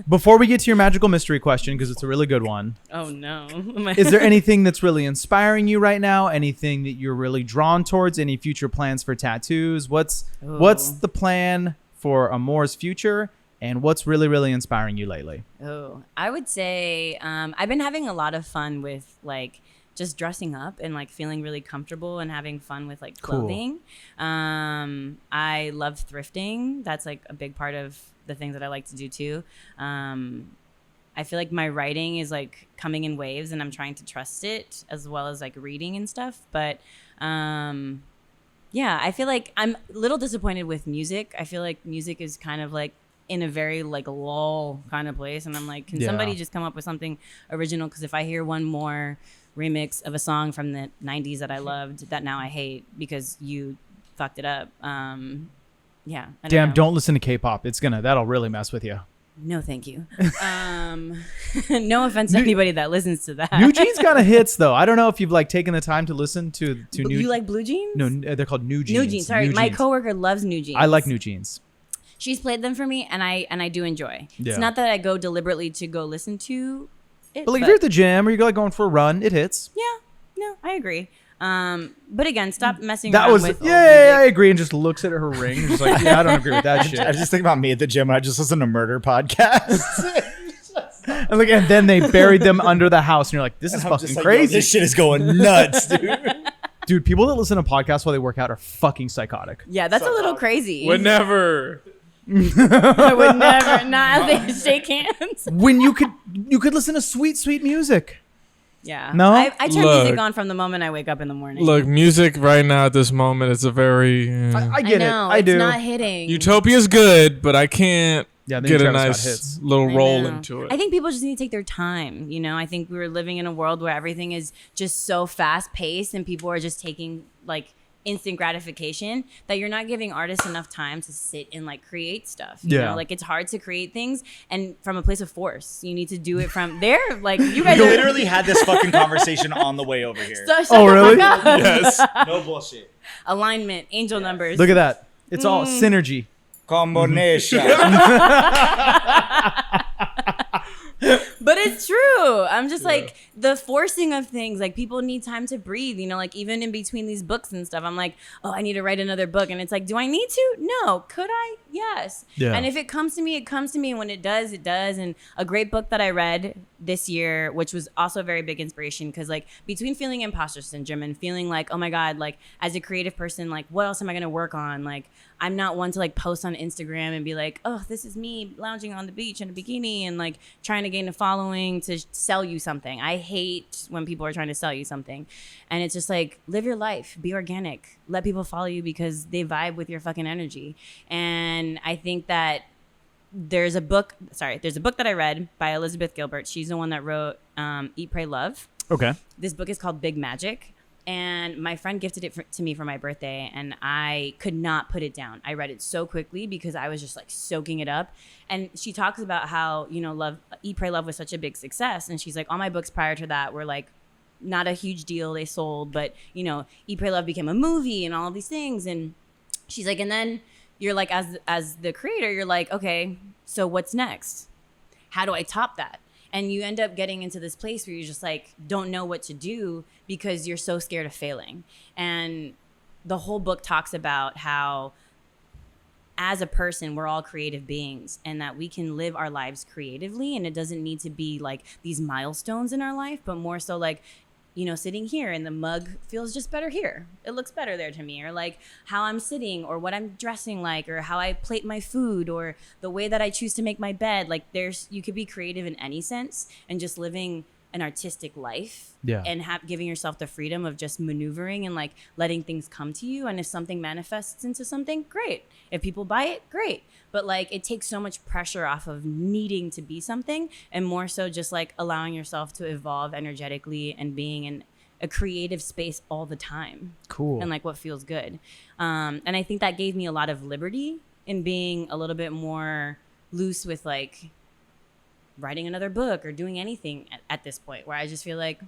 Before we get to your magical mystery question, because it's a really good one. Oh no. Is there anything that's really inspiring you right now? Anything that you're really drawn towards? Any future plans for tattoos? What's the plan for Amor's future? And what's really, really inspiring you lately? Oh, I would say I've been having a lot of fun with like just dressing up and like feeling really comfortable and having fun with like clothing. I love thrifting. That's like a big part of the things that I like to do too. I feel like my writing is like coming in waves and I'm trying to trust it as well as like reading and stuff. But yeah, I feel like I'm a little disappointed with music. I feel like music is kind of like in a very like lull kind of place. And I'm like, can somebody just come up with something original? Because if I hear one more remix of a song from the 90s that I loved that now I hate because you fucked it up. Yeah. Don't listen to K-pop. That'll really mess with you. No, thank you. No offense to anybody that listens to that. New Jeans kind of hits though. I don't know if you've like taken the time to listen to New. You like Blue Jeans? No, they're called New Jeans. New Jeans. Sorry, my coworker loves New Jeans. I like New Jeans. She's played them for me, and I do enjoy. It's not that I go deliberately to go listen to it, but like if you're at the gym or you're like going for a run, it hits. Yeah, no, I agree. But again, stop messing that around was, with I agree, and just looks at her ring. She's like, yeah, I don't agree with that shit. I just think about me at the gym and I just listen to murder podcasts. and then they buried them under the house, and you're like, this is fucking crazy. This shit is going nuts, dude. Dude, people that listen to podcasts while they work out are fucking psychotic. Yeah, that's a little crazy. Would never. I would never. Not as they shake hands. When you could listen to sweet music. Yeah. No? I turn music on from the moment I wake up in the morning. Look, music right now at this moment is a very... I get it. I do. It's not hitting. Utopia's good, but I can't get a Travis nice little roll into it. I think people just need to take their time. You know, I think we're living in a world where everything is just so fast paced and people are just taking like instant gratification that you're not giving artists enough time to sit and like create stuff. You know, like it's hard to create things and from a place of force. You need to do it from there. Like you guys literally had this fucking conversation on the way over here. Oh, really? Yes. No bullshit. Alignment, angel numbers. Look at that. It's all synergy. Combination. But it's true. I'm just like the forcing of things. Like people need time to breathe. You know, like even in between these books and stuff, I'm like, oh, I need to write another book, and it's like, do I need to? No. Could I? Yes. Yeah. And if it comes to me, it comes to me. And when it does, it does. And a great book that I read this year, which was also a very big inspiration, because like between feeling imposter syndrome and feeling like, oh my God, like as a creative person, like what else am I going to work on? Like I'm not one to like post on Instagram and be like, oh, this is me lounging on the beach in a bikini and like trying to gain a following to sell you something. I hate when people are trying to sell you something. And it's just like, live your life, be organic, let people follow you because they vibe with your fucking energy. And I think that there's a book that I read by Elizabeth Gilbert. She's the one that wrote Eat, Pray, Love. Okay. This book is called Big Magic. And my friend gifted it to me for my birthday, and I could not put it down. I read it so quickly because I was just like soaking it up. And she talks about how, you know, Eat, Pray, Love was such a big success. And she's like, all my books prior to that were like not a huge deal. They sold, but you know, Eat, Pray, Love became a movie and all of these things. And she's like, and then you're like, as the creator, you're like, okay, so what's next? How do I top that? And you end up getting into this place where you just like don't know what to do because you're so scared of failing. And the whole book talks about how as a person, we're all creative beings and that we can live our lives creatively. And it doesn't need to be like these milestones in our life, but more so like, you know, sitting here and the mug feels just better here. It looks better there to me. Or like how I'm sitting or what I'm dressing like or how I plate my food or the way that I choose to make my bed. Like you could be creative in any sense and just living an artistic life and giving yourself the freedom of just maneuvering and like letting things come to you. And if something manifests into something, great. If people buy it, great. But like it takes so much pressure off of needing to be something and more so just like allowing yourself to evolve energetically and being in a creative space all the time. Cool. And like what feels good. And I think that gave me a lot of liberty in being a little bit more loose with like writing another book or doing anything at this point where I just feel like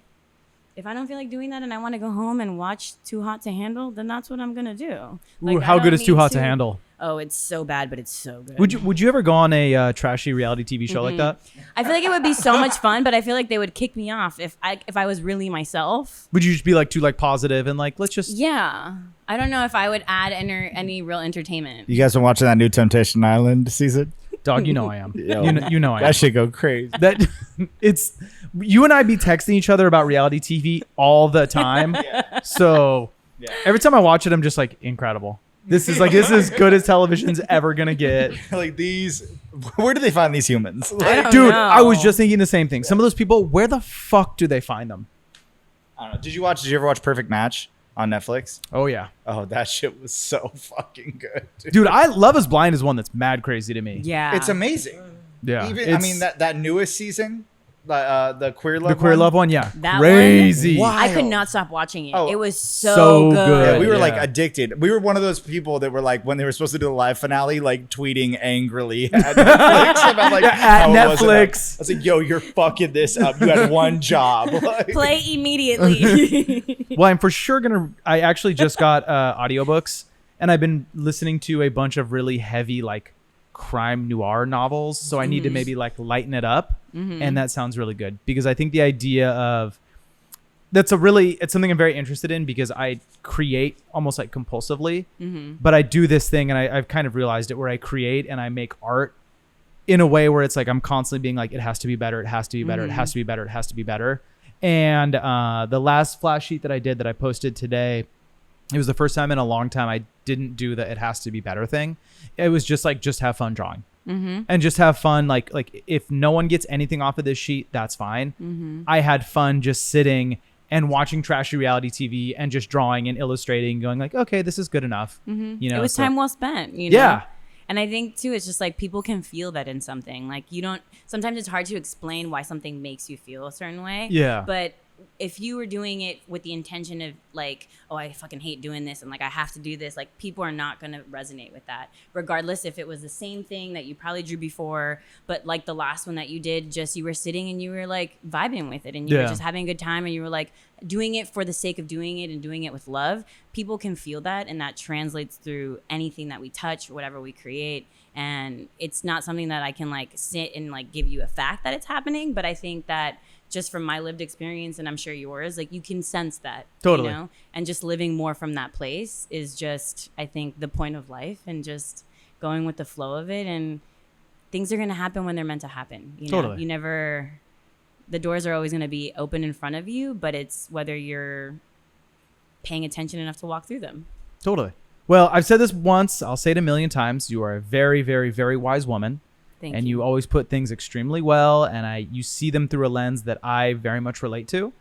if I don't feel like doing that and I want to go home and watch Too Hot to Handle, then that's what I'm going to do. Ooh, how good is Too Hot to Handle? Oh, it's so bad, but it's so good. Would you ever go on a trashy reality TV show like that? I feel like it would be so much fun, but I feel like they would kick me off if I was really myself. Would you just be like too like positive and like let's just Yeah. I don't know if I would add any real entertainment. You guys been watching that new Temptation Island season? Dog, you know I am. Yo, you know I am. That shit go crazy. That it's you and I be texting each other about reality TV all the time. So every time I watch it, I'm just like incredible. This is as good as television's ever gonna get. Like where do they find these humans? I don't Dude, know. I was just thinking the same thing. Some of those people, where the fuck do they find them? I don't know. Did you ever watch Perfect Match on Netflix? Oh yeah. Oh, that shit was so fucking good. Dude, Love Is Blind is one that's mad crazy to me. Yeah. It's amazing. Yeah. I mean that newest season, the Queer Love Love one, yeah. That crazy. one? I could Wild. not stop watching it. Oh, it was so so good. good. Yeah, we were like Yeah. addicted. We were one of those people that were like, when they were supposed to do the live finale, like tweeting angrily at Netflix about like At how it wasn't up. Netflix. I was like, yo, you're fucking this up. You had one job. Like, Play immediately. Well, I'm for sure I actually just got audiobooks and I've been listening to a bunch of really heavy like crime noir novels. So I need to maybe like lighten it up. And that sounds really good because I think the idea of it's something I'm very interested in because I create almost like compulsively, but I do this thing and I've kind of realized it where I create and I make art in a way where it's like I'm constantly being like, it has to be better. It has to be better. It has to be better. It has to be better. And the last flash sheet that I did that I posted today, it was the first time in a long time I didn't do the it has to be better thing. It was just like, just have fun drawing. And just have fun. Like if no one gets anything off of this sheet, that's fine. I had fun just sitting and watching trashy reality TV and just drawing and illustrating, going like, okay, this is good enough. You know, It was time well spent. You know? Yeah. And I think too, it's just like people can feel that in something. Like sometimes it's hard to explain why something makes you feel a certain way. Yeah. But if you were doing it with the intention of like, oh, I fucking hate doing this and like I have to do this, like people are not going to resonate with that, regardless if it was the same thing that you probably drew before, but like the last one that you did, just you were sitting and you were like vibing with it and you were just having a good time and you were like doing it for the sake of doing it and doing it with love. People can feel that, and that translates through anything that we touch, whatever we create. And it's not something that I can like sit and like give you a fact that it's happening, but I think that just from my lived experience, and I'm sure yours, like you can sense that. Totally. You know? And just living more from that place is just, I think, the point of life, and just going with the flow of it. And things are going to happen when they're meant to happen. You know? Totally. You never, the doors are always going to be open in front of you, but it's whether you're paying attention enough to walk through them. Totally. Well, I've said this once. I'll say it a million times. You are a very, very, very wise woman. Thank And you. you always put things extremely well, and you see them through a lens that I very much relate to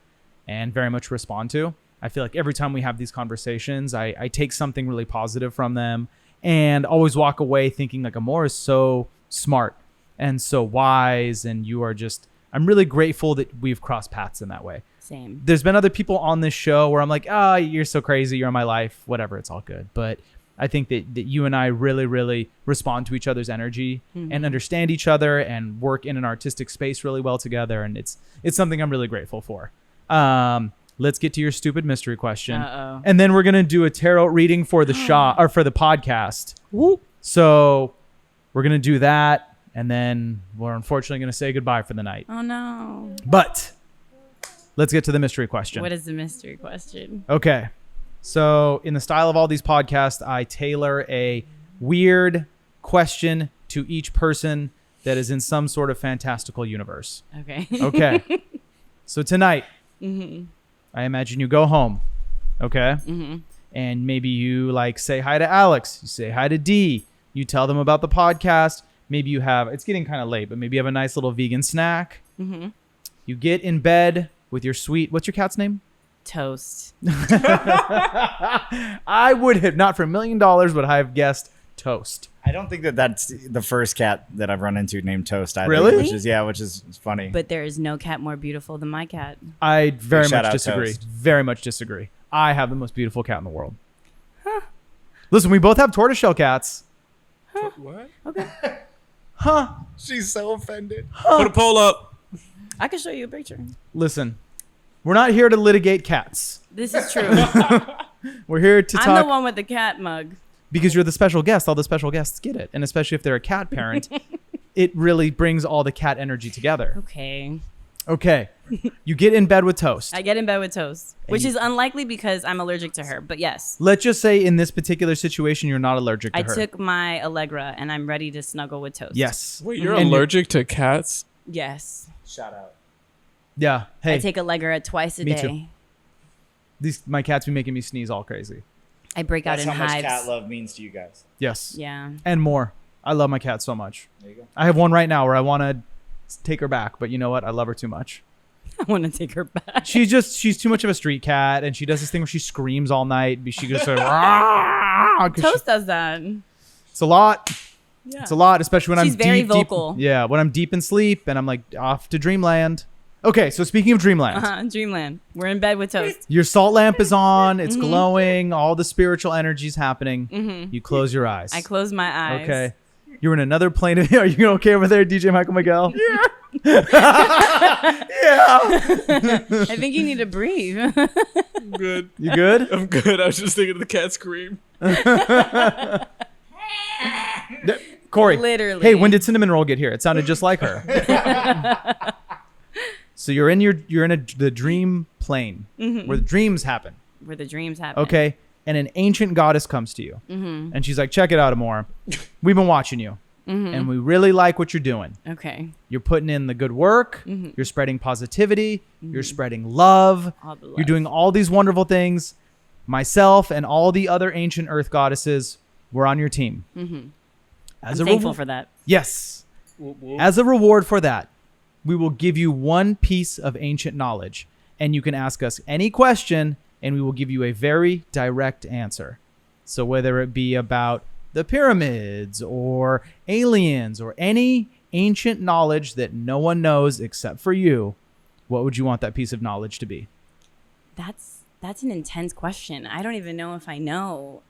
and very much respond to. I feel like every time we have these conversations, I take something really positive from them and always walk away thinking like Amor is so smart and so wise, and you are just, I'm really grateful that we've crossed paths in that way. Same. There's been other people on this show where I'm like, you're so crazy, you're in my life, whatever, it's all good. But I think that you and I really, really respond to each other's energy and understand each other and work in an artistic space really well together. And it's something I'm really grateful for. Let's get to your stupid mystery question. Uh-oh. And then we're going to do a tarot reading for the shot or for the podcast. Whoop. So we're going to do that. And then we're unfortunately going to say goodbye for the night. Oh, no. But let's get to the mystery question. What is the mystery question? Okay. So in the style of all these podcasts, I tailor a weird question to each person that is in some sort of fantastical universe. Okay. Okay. So tonight, I imagine you go home. Okay. And maybe you like say hi to Alex. You say hi to D. You tell them about the podcast. Maybe you have, it's getting kind of late, but maybe you have a nice little vegan snack. You get in bed with your sweet, what's your cat's name? Toast. I would have, not for $1 million, would I have guessed Toast. I don't think that's the first cat that I've run into named Toast either. Really? Which is funny. But there is no cat more beautiful than my cat. I very Shout much out disagree. Toast. Very much disagree. I have the most beautiful cat in the world. Listen, we both have tortoiseshell cats. What? Okay. Huh? She's so offended. Put a poll up. I can show you a picture. Listen, we're not here to litigate cats. This is true. We're here to I'm talk the one with the cat mug. because you're the special guest. All the special guests get it. And especially if they're a cat parent, it really brings all the cat energy together. Okay. Okay. You get in bed with Toast. I get in bed with Toast, which you- is unlikely because I'm allergic to her. But yes, Let's just say in this particular situation, you're not allergic to I her. took my Allegra and I'm ready to snuggle with Toast. Yes. Wait, you're And allergic to cats? Yes. Shout out. Yeah. Hey, I take Allegra twice a Me day. too. my cats be making me sneeze all crazy. I break out That's in how much hives. cat love means to you guys. Yes. Yeah. And more. I love my cat so much. There you go. I have one right now where I want to take her back, but you know what? I love her too much. I want to take her back. She's too much of a street cat, and she does this thing where she screams all night. She just sort of, "Rah!" 'cause Toast does that. it's a lot. Yeah. It's a lot, especially when She's I'm very deep, vocal. Yeah, when I'm deep in sleep and I'm like off to dreamland. Okay, so speaking of dreamland, Dreamland. We're in bed with Toast. your salt lamp is on. It's glowing. All the spiritual energy's happening. You close your eyes. I close my eyes. Okay. You're in another plane. Are you okay over there, DJ Michael Miguel? Yeah. Yeah. I think you need to breathe. I'm good. You good? I'm good. I was just thinking of the cat scream. Corey. Literally. Hey, when did Cinnamon Roll get here? It sounded just like her. So you're in the dream plane where the dreams happen. Where the dreams happen. Okay. And an ancient goddess comes to you. And she's like, check it out, Amor. We've been watching you. And we really like what you're doing. Okay. You're putting in the good work. You're spreading positivity. You're spreading love. All the love. You're doing all these wonderful things. Myself and all the other ancient earth goddesses were on your team. I'm As a thankful reward, for that. yes. As a reward for that, we will give you one piece of ancient knowledge, and you can ask us any question, and we will give you a very direct answer. So whether it be about the pyramids or aliens or any ancient knowledge that no one knows except for you, what would you want that piece of knowledge to be? That's an intense question. I don't even know if I know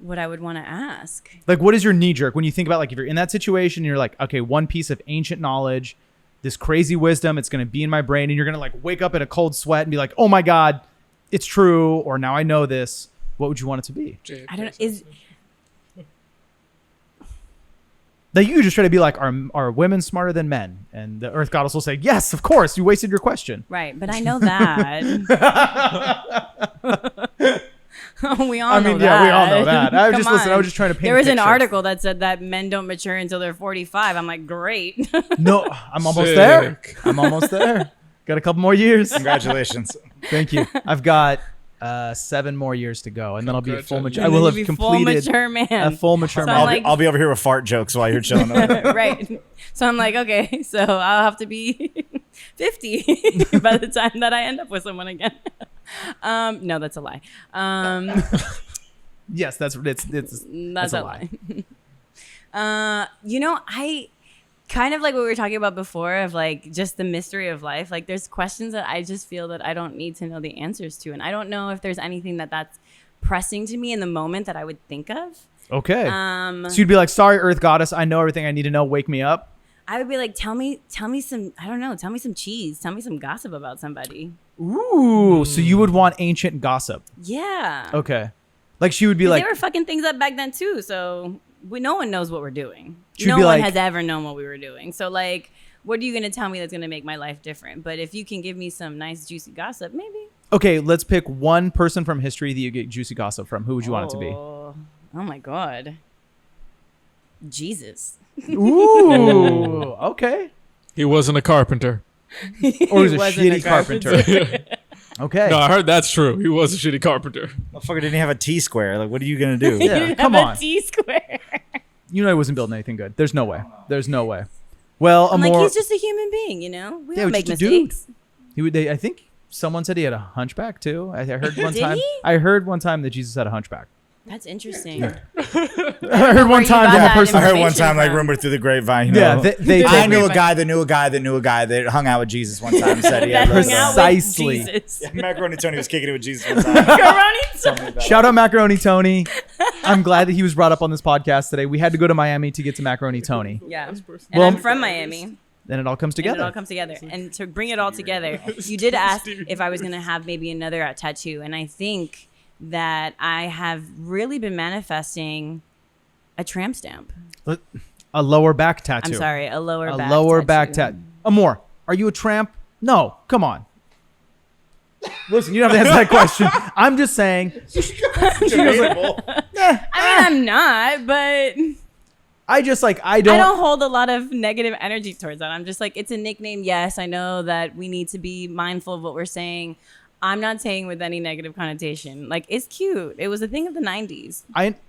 what I would want to ask. Like, what is your knee jerk when you think about, like, if you're in that situation and you're like, okay, one piece of ancient knowledge, this crazy wisdom, it's going to be in my brain, and you're going to like wake up in a cold sweat and be like, oh my God, it's true. Or now I know this. What would you want it to be? I don't know. Like, you just try to be like, are women smarter than men? And the Earth Goddess will say, yes, of course. You wasted your question. Right. But I know that. We all know that. Yeah, we all know that. I was Come just listening. I on. was just trying to paint There a was an picture. article that said that men don't mature until they're 45. I'm like, great. No, I'm almost there. Sick. I'm almost there. Got a couple more years. Congratulations. Thank you. I've got 7 more years to go, and then I'll be a full mature. I And will then have you'll be completed full mature man. a full mature So man. I'm I'll, like- I'll be over here with fart jokes while you're chilling. Right. So I'm like, okay, so I'll have to be 50 by the time that I end up with someone again. No, that's a lie. Yes, that's That's a a lie. I kind of like what we were talking about before of like just the mystery of life. Like there's questions that I just feel that I don't need to know the answers to. And I don't know if there's anything that's pressing to me in the moment that I would think of. Okay. So you'd be like, sorry, Earth Goddess, I know everything I need to know. Wake me up. I would be like, tell me some, I don't know, tell me some cheese. Tell me some gossip about somebody. Ooh. So you would want ancient gossip. Yeah. Okay. Like she would be 'Cause like, they were fucking things up back then too. So no one knows what we're doing. She'd No be one like- has ever known what we were doing. So like, what are you going to tell me that's going to make my life different? But if you can give me some nice juicy gossip, maybe. okay, let's pick one person from history that you get juicy gossip from. Who would you want it to be? Oh my God. Jesus. Ooh. Okay. He wasn't a carpenter. Or he's a wasn't shitty carpenter. Okay. No, I heard that's true. He was a shitty carpenter. Motherfucker didn't have a T-square. Like, what are you gonna do? Yeah, come Have on. a T-square. You know he wasn't building anything good. There's no way. There's no way. Well, I'm Amor, like, he's just a human being, you know? We Yeah, all he's make just a dude. mistakes. I think someone said he had a hunchback too. I heard one Did time. he? I heard one time that Jesus had a hunchback. That's interesting. I heard one you time got that that a person. I heard one Information time, like, from- rumor through the grapevine. You Yeah, know? they I told me. knew a guy that knew a guy that knew a guy that hung out with Jesus one time. Said he had That hung out Precisely. with Jesus. Macaroni Tony was kicking it with Jesus one time. Macaroni. Shout out Macaroni Tony. I'm glad that he was brought up on this podcast today. We had to go to Miami to get to Macaroni Tony. Yeah. And Well- I'm from Miami. Then it all comes And it all together. comes together. And to bring it all together, you did ask if I was going to have maybe another tattoo. And I think that I have really been manifesting a tramp stamp. A lower back tattoo. I'm sorry, a lower back lower tattoo. back tattoo. Amor, are you a tramp? No. Come on. Listen, you don't have to answer that question. I'm just saying. I mean, I'm not, but I just like I don't hold a lot of negative energy towards that. I'm just like, it's a nickname. Yes, I know that we need to be mindful of what we're saying. I'm not saying with any negative connotation. Like, it's cute. It was a thing of the 90s.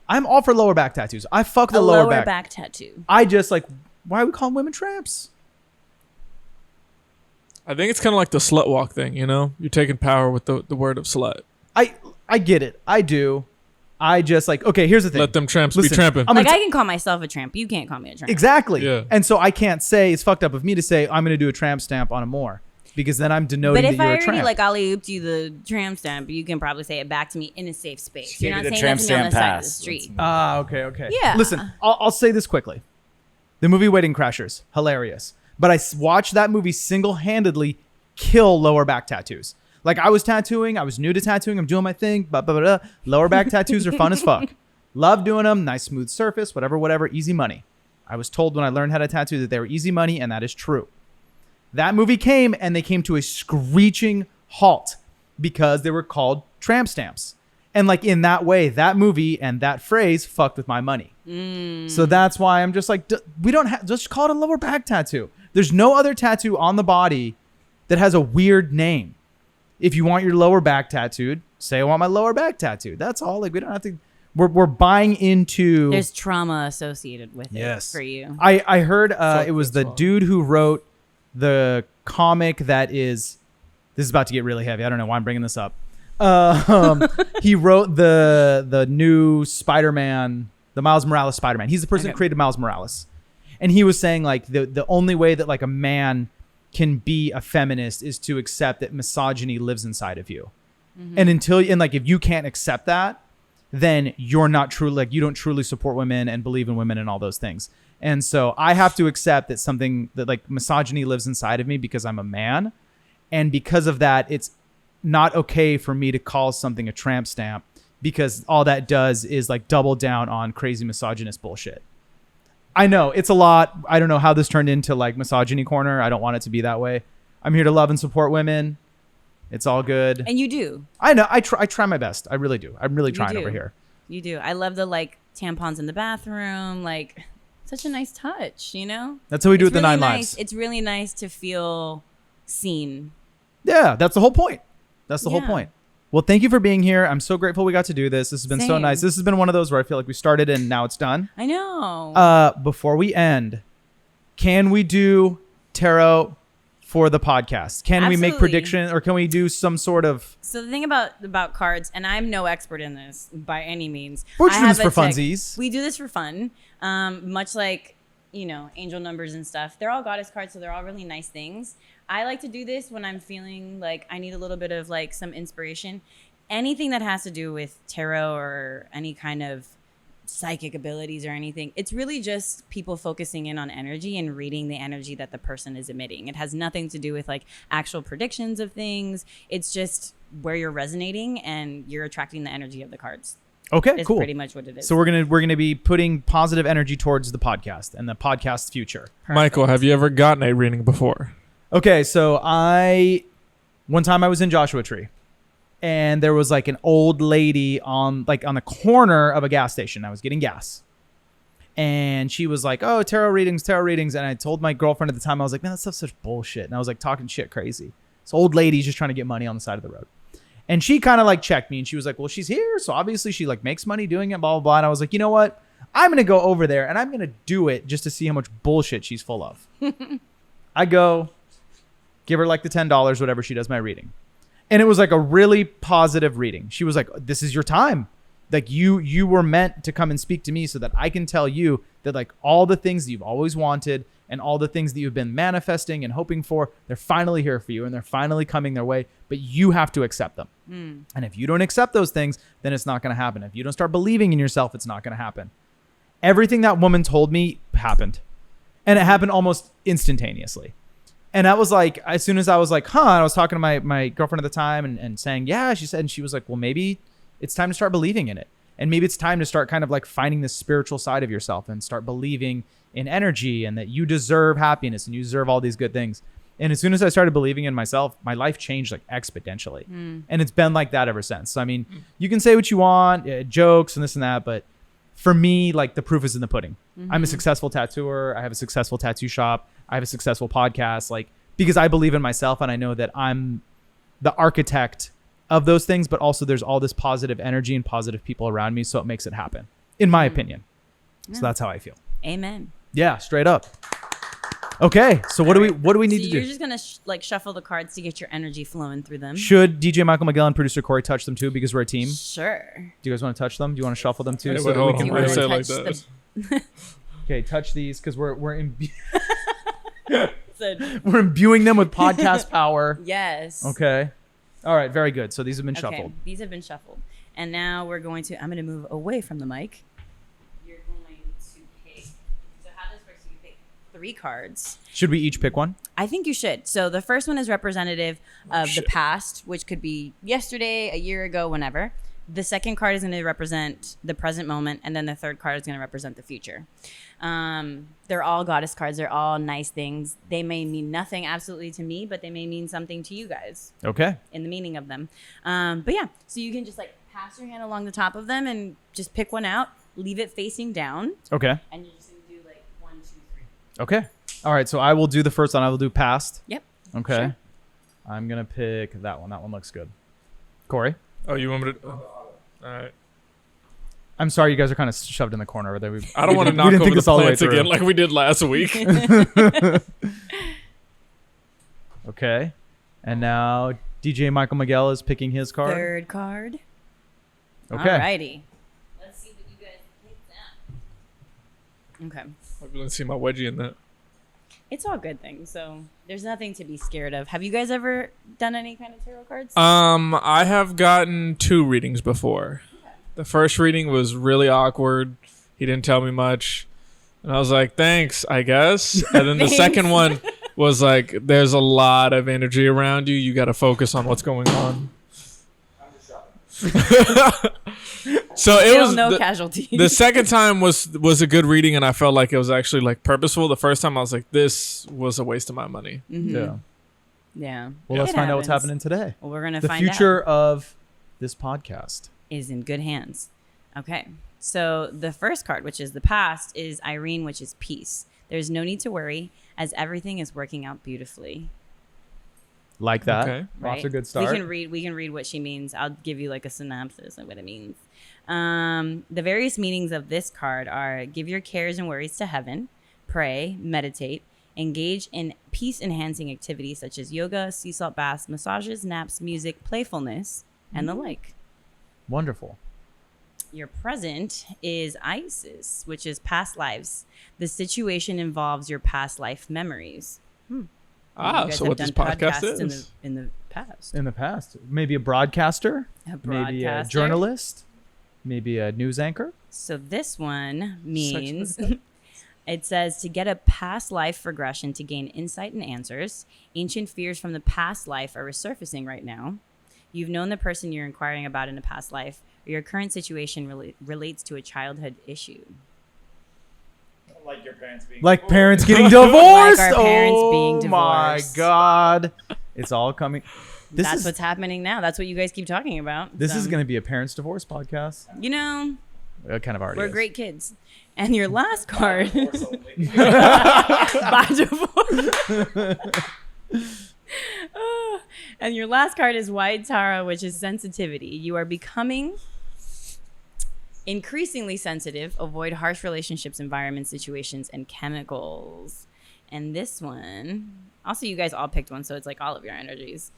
I'm all for lower back tattoos. I fuck the A lower, lower back. tattoo. I just like, why are we calling women tramps? I think it's kind of like the slut walk thing, you know? You're taking power with the word of slut. I get it. I do. I just like, okay, here's the thing. Let them tramps Listen, be tramping. I'm Like, gonna I can call myself a tramp. You can't call me a tramp. exactly. Yeah. And so I can't say, it's fucked up of me to say, I'm going to do a tramp stamp on Amor. Because then I'm denoting But that if you're I a already tramp. like ollie ooped you the tramp stamp, you can probably say it back to me in a safe space. You're Give not you the saying tramp that to me on the stamp side of the pass. street. Okay. Yeah. Listen, I'll say this quickly. The movie Wedding Crashers, hilarious. But I watched that movie single-handedly kill lower back tattoos. Like, I was tattooing. I was new to tattooing. I'm doing my thing. Lower back tattoos are fun as fuck. Love doing them. Nice smooth surface. Whatever. Easy money. I was told when I learned how to tattoo that they were easy money, and that is true. That movie came, and they came to a screeching halt because they were called tramp stamps. And like in that way, that movie and that phrase fucked with my money. So that's why I'm just like, we don't have, just call it a lower back tattoo. There's no other tattoo on the body that has a weird name. If you want your lower back tattooed, say I want my lower back tattooed. That's all. Like, we don't have to, we're buying into. There's trauma associated with Yes. it for you. I heard it was the dude who wrote the comic that is, this is about to get really heavy. I don't know why I'm bringing this up. He wrote the new Spider-Man, the Miles Morales Spider-Man. He's the person who created Miles Morales. And he was saying like the only way that like a man can be a feminist is to accept that misogyny lives inside of you. And like if you can't accept that, then you're not truly, like, you don't truly support women and believe in women and all those things. And so I have to accept that something that like misogyny lives inside of me because I'm a man. And because of that, it's not okay for me to call something a tramp stamp, because all that does is like double down on crazy misogynist bullshit. I know it's a lot. I don't know how this turned into like misogyny corner. I don't want it to be that way. I'm here to love and support women. It's all good. And you do. I know. I try my best. I really do. I'm really trying over here. You do. I love the like tampons in the bathroom. Like, such a nice touch, you know? That's how we do it It's the really 9 nice. lives. It's really nice to feel seen. Yeah, that's the whole point. That's the whole Yeah. point. Well, thank you for being here. I'm so grateful we got to do this. This has been so Same. nice. This has been one of those where I feel like we started and now it's done. I know. Before we end, can we do tarot for the podcast? Can we make Absolutely. prediction, or can we do some sort of... So the thing about cards, and I'm no expert in this by any means. We're just I doing this have for a tech- funsies. We do this for fun. Much like, you know, angel numbers and stuff. They're all goddess cards, so they're all really nice things. I like to do this when I'm feeling like I need a little bit of like some inspiration. Anything that has to do with tarot or any kind of psychic abilities or anything, it's really just people focusing in on energy and reading the energy that the person is emitting. It has nothing to do with like actual predictions of things. It's just where you're resonating and you're attracting the energy of the cards. Okay, It's cool. pretty much what it is. So we're gonna be putting positive energy towards the podcast and the podcast future. Michael, have you ever gotten a reading before? Okay, so one time I was in Joshua Tree, and there was like an old lady on the corner of a gas station. I was getting gas, and she was like, "Oh, tarot readings." And I told my girlfriend at the time, I was like, "Man, that stuff's such bullshit." And I was like talking shit crazy. This old lady's just trying to get money on the side of the road. And she kind of like checked me, and she was like, "Well, she's here, so obviously she like makes money doing it, blah, blah, blah." And I was like, "You know what? I'm going to go over there and I'm going to do it just to see how much bullshit she's full of." I go, give her like the $10, whatever she does my reading. And it was like a really positive reading. She was like, "This is your time. Like you were meant to come and speak to me so that I can tell you that like all the things that you've always wanted and all the things that you've been manifesting and hoping for, they're finally here for you and they're finally coming their way, but you have to accept them. And if you don't accept those things, then it's not going to happen. If you don't start believing in yourself, it's not going to happen." Everything that woman told me happened. And it happened almost instantaneously. And I was like, as soon as I was like, and I was talking to my girlfriend at the time and saying, yeah, she said, and she was like, "Well, maybe it's time to start believing in it. And maybe it's time to start kind of like finding the spiritual side of yourself and start believing in energy and that you deserve happiness and you deserve all these good things." And as soon as I started believing in myself, my life changed like exponentially. And it's been like that ever since. So, I mean, you can say what you want, jokes and this and that, but for me, like the proof is in the pudding. I'm a successful tattooer. I have a successful tattoo shop. I have a successful podcast, like, because I believe in myself and I know that I'm the architect of those things, but also there's all this positive energy and positive people around me. So it makes it happen, in my opinion. So that's how I feel. Amen. Yeah, straight up. Okay, so what do we need So to you're do? just going to like shuffle the cards to get your energy flowing through them. Should DJ Michael Miguel and producer Corey touch them too, because we're a team? Sure. Do you guys want to touch them? Do you want to shuffle them too? Wait, so that we hold can on. wanna Why say it touch like that? Okay, touch these because we're So, we're imbuing them with podcast power. yes. Okay. All right, very good. So these have been Okay, shuffled. these have been shuffled. And now I'm going to move away from the mic. You're going to pick. So how this works, you pick 3 cards. Should we each pick one? I think you should. So the first one is representative of the shit. past, which could be yesterday, a year ago, whenever. The second card is going to represent the present moment, and then the third card is going to represent the future. They're all goddess cards. They're all nice things. They may mean nothing absolutely to me, but they may mean something to you guys Okay. in the meaning of them. But yeah, so you can just like pass your hand along the top of them and just pick one out, leave it facing down, Okay. and you're just going to do like 1, 2, 3. Okay. All right. So I will do the first one. I will do past. Yep. Okay. Sure. I'm going to pick that one. That one looks good. Corey? Oh, you want me to? All right. I'm sorry, you guys are kind of shoved in the corner over there. I don't want to we knock didn't over think the this all the way plants through. again like we did last week. Okay. And now DJ Michael Miguel is picking his card. Third card. Okay. Alrighty. Let's see what you guys picked out. Okay. I'm going to see my wedgie in that. It's all good things. So there's nothing to be scared of. Have you guys ever done any kind of tarot cards? I have gotten 2 readings before. The first reading was really awkward. He didn't tell me much. And I was like, thanks, I guess. And then the second one was like, there's a lot of energy around you. You got to focus on what's going on. So it Still was no casualties. The second time was a good reading, and I felt like it was actually like purposeful. The first time I was like, this was a waste of my money. Mm-hmm. Yeah. Yeah. Well, let's find out what's happening today. Well, we're gonna The find out. future of this podcast. Is in good hands. Okay. So the first card, which is the past, is Irene, which is peace. There's no need to worry, as everything is working out beautifully. Like that. Okay. Right? Off to a good start. We can read what she means. I'll give you like a synopsis of what it means. The various meanings of this card are: give your cares and worries to heaven, pray, meditate, engage in peace-enhancing activities such as yoga, sea salt baths, massages, naps, music, playfulness, and the like. Wonderful. Your present is Isis, which is past lives. The situation involves your past life memories. You guys So have what this done podcast podcasts is. in the past. In the past, maybe a broadcaster, A maybe a broadcaster. journalist, maybe a news anchor. So this one means Such it says to get a past life regression to gain insight and answers. Ancient fears from the past life are resurfacing right now. You've known the person you're inquiring about in a past life, or your current situation relates to a childhood issue. Like your parents being Like parents getting divorced. Like our parents oh being my divorced. God. It's all coming. That's what's happening now. That's what you guys keep talking about. This is So, going to be a parents divorce podcast. You know, It kind of already we're is. great kids. And your last card by divorce. And your last card is White Tara, which is sensitivity. You are becoming increasingly sensitive. Avoid harsh relationships, environments, situations, and chemicals. And this one, also you guys all picked one, so it's like all of your energies.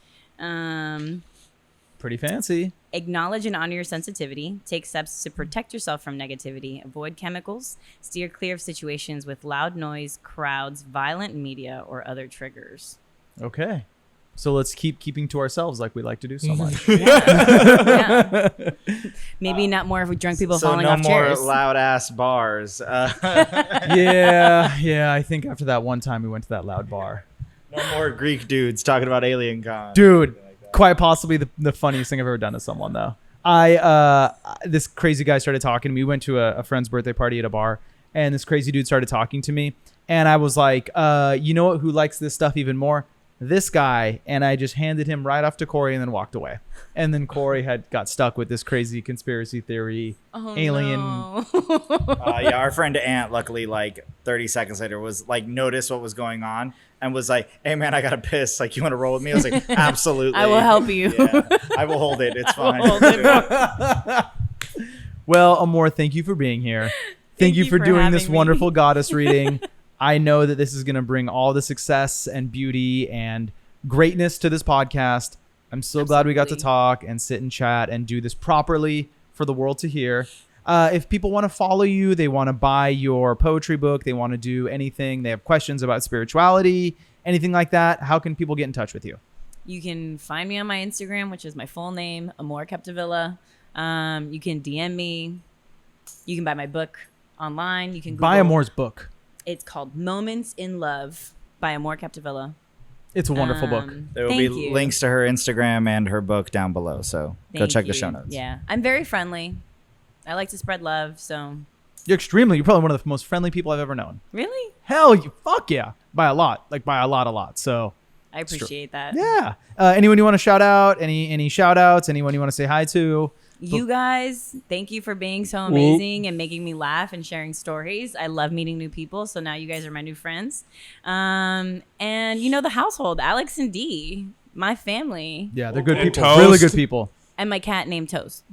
Pretty fancy. Acknowledge and honor your sensitivity. Take steps to protect yourself from negativity. Avoid chemicals. Steer clear of situations with loud noise, crowds, violent media, or other triggers. Okay. So let's keeping to ourselves like we like to do so much. Yeah. Maybe not more of drunk people so falling no off more chairs. loud ass bars. Yeah. I think after that one time we went to that loud bar. No more Greek dudes talking about alien con. Dude, quite possibly the funniest thing I've ever done to someone though. This crazy guy started talking to me. We went to a friend's birthday party at a bar, and this crazy dude started talking to me, and I was like, you know who likes this stuff even more? This guy. And I just handed him right off to Corey and then walked away. And then Corey got stuck with this crazy conspiracy theory alien. No. Yeah, our friend Ant, luckily, like 30 seconds later, was like noticed what was going on and was like, "Hey man, I gotta piss. Like, you want to roll with me?" I was like, "Absolutely, I will help you." Yeah, I will hold it. It's fine." Well, Amor, thank you for being here. Thank you for doing this having me. wonderful goddess reading. I know that this is going to bring all the success and beauty and greatness to this podcast. I'm so glad we got to Absolutely. talk and sit and chat and do this properly for the world to hear. If people want to follow you, they want to buy your poetry book, they want to do anything, they have questions about spirituality, anything like that, how can people get in touch with you? You can find me on my Instagram, which is my full name, Amor Capdevila. You can DM me. You can buy my book online. You can Google. Buy Amor's book. It's called Moments in Love by Amor Capdevila. It's a wonderful book. There will be links to her Instagram and her book down below, so go check the show notes. Yeah, I'm very friendly. I like to spread love, so. You're probably one of the most friendly people I've ever known. Really? Hell, fuck yeah. By a lot. Like by a lot. So I appreciate that. yeah. Anyone you want to shout out? Any shout outs? Anyone you want to say hi to? You guys, thank you for being so amazing and making me laugh and sharing stories. I love meeting new people, so now you guys are my new friends. And you know the household, Alex and Dee, my family, Yeah, they're good And people. Toast. Really good people. and my cat named Toast.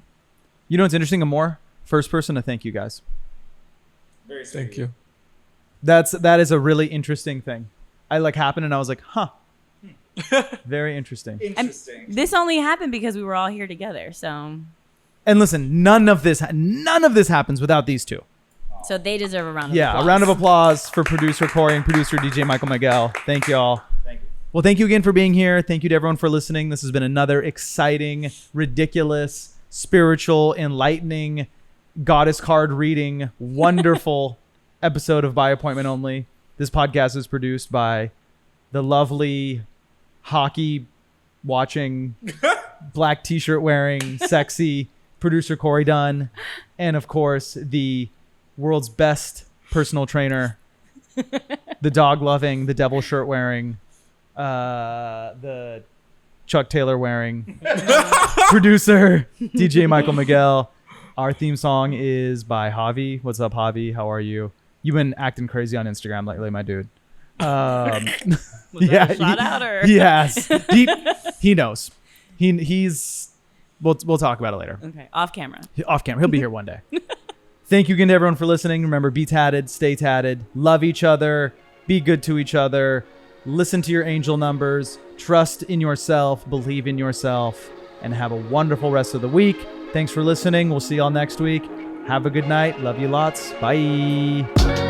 You know what's interesting, Amor? First person to thank you guys. Thank you. That is a really interesting thing. I happened and I was like, huh. Very interesting. Interesting. This only happened because we were all here together, so. And listen, none of this happens without these two. So they deserve a round of Yeah, applause. a round of applause for producer Corey and producer DJ Michael Miguel. Thank you all. Thank you. Well, thank you again for being here. Thank you to everyone for listening. This has been another exciting, ridiculous, spiritual, enlightening, goddess card reading, wonderful episode of By Appointment Only. This podcast is produced by the lovely hockey watching, black t-shirt wearing, sexy producer Corey Dunn, and of course the world's best personal trainer, the dog loving, the devil shirt wearing, the Chuck Taylor wearing producer DJ Michael Miguel. Our theme song is by Javi. What's up, Javi? How are you? You've been acting crazy on Instagram lately, my dude. Was that a shout out or? Yes. He knows. He's. We'll talk about it later. Okay, off camera. Off camera. He'll be here one day. Thank you again to everyone for listening. Remember, be tatted, stay tatted, love each other, be good to each other, listen to your angel numbers, trust in yourself, believe in yourself, and have a wonderful rest of the week. Thanks for listening. We'll see y'all next week. Have a good night. Love you lots. Bye.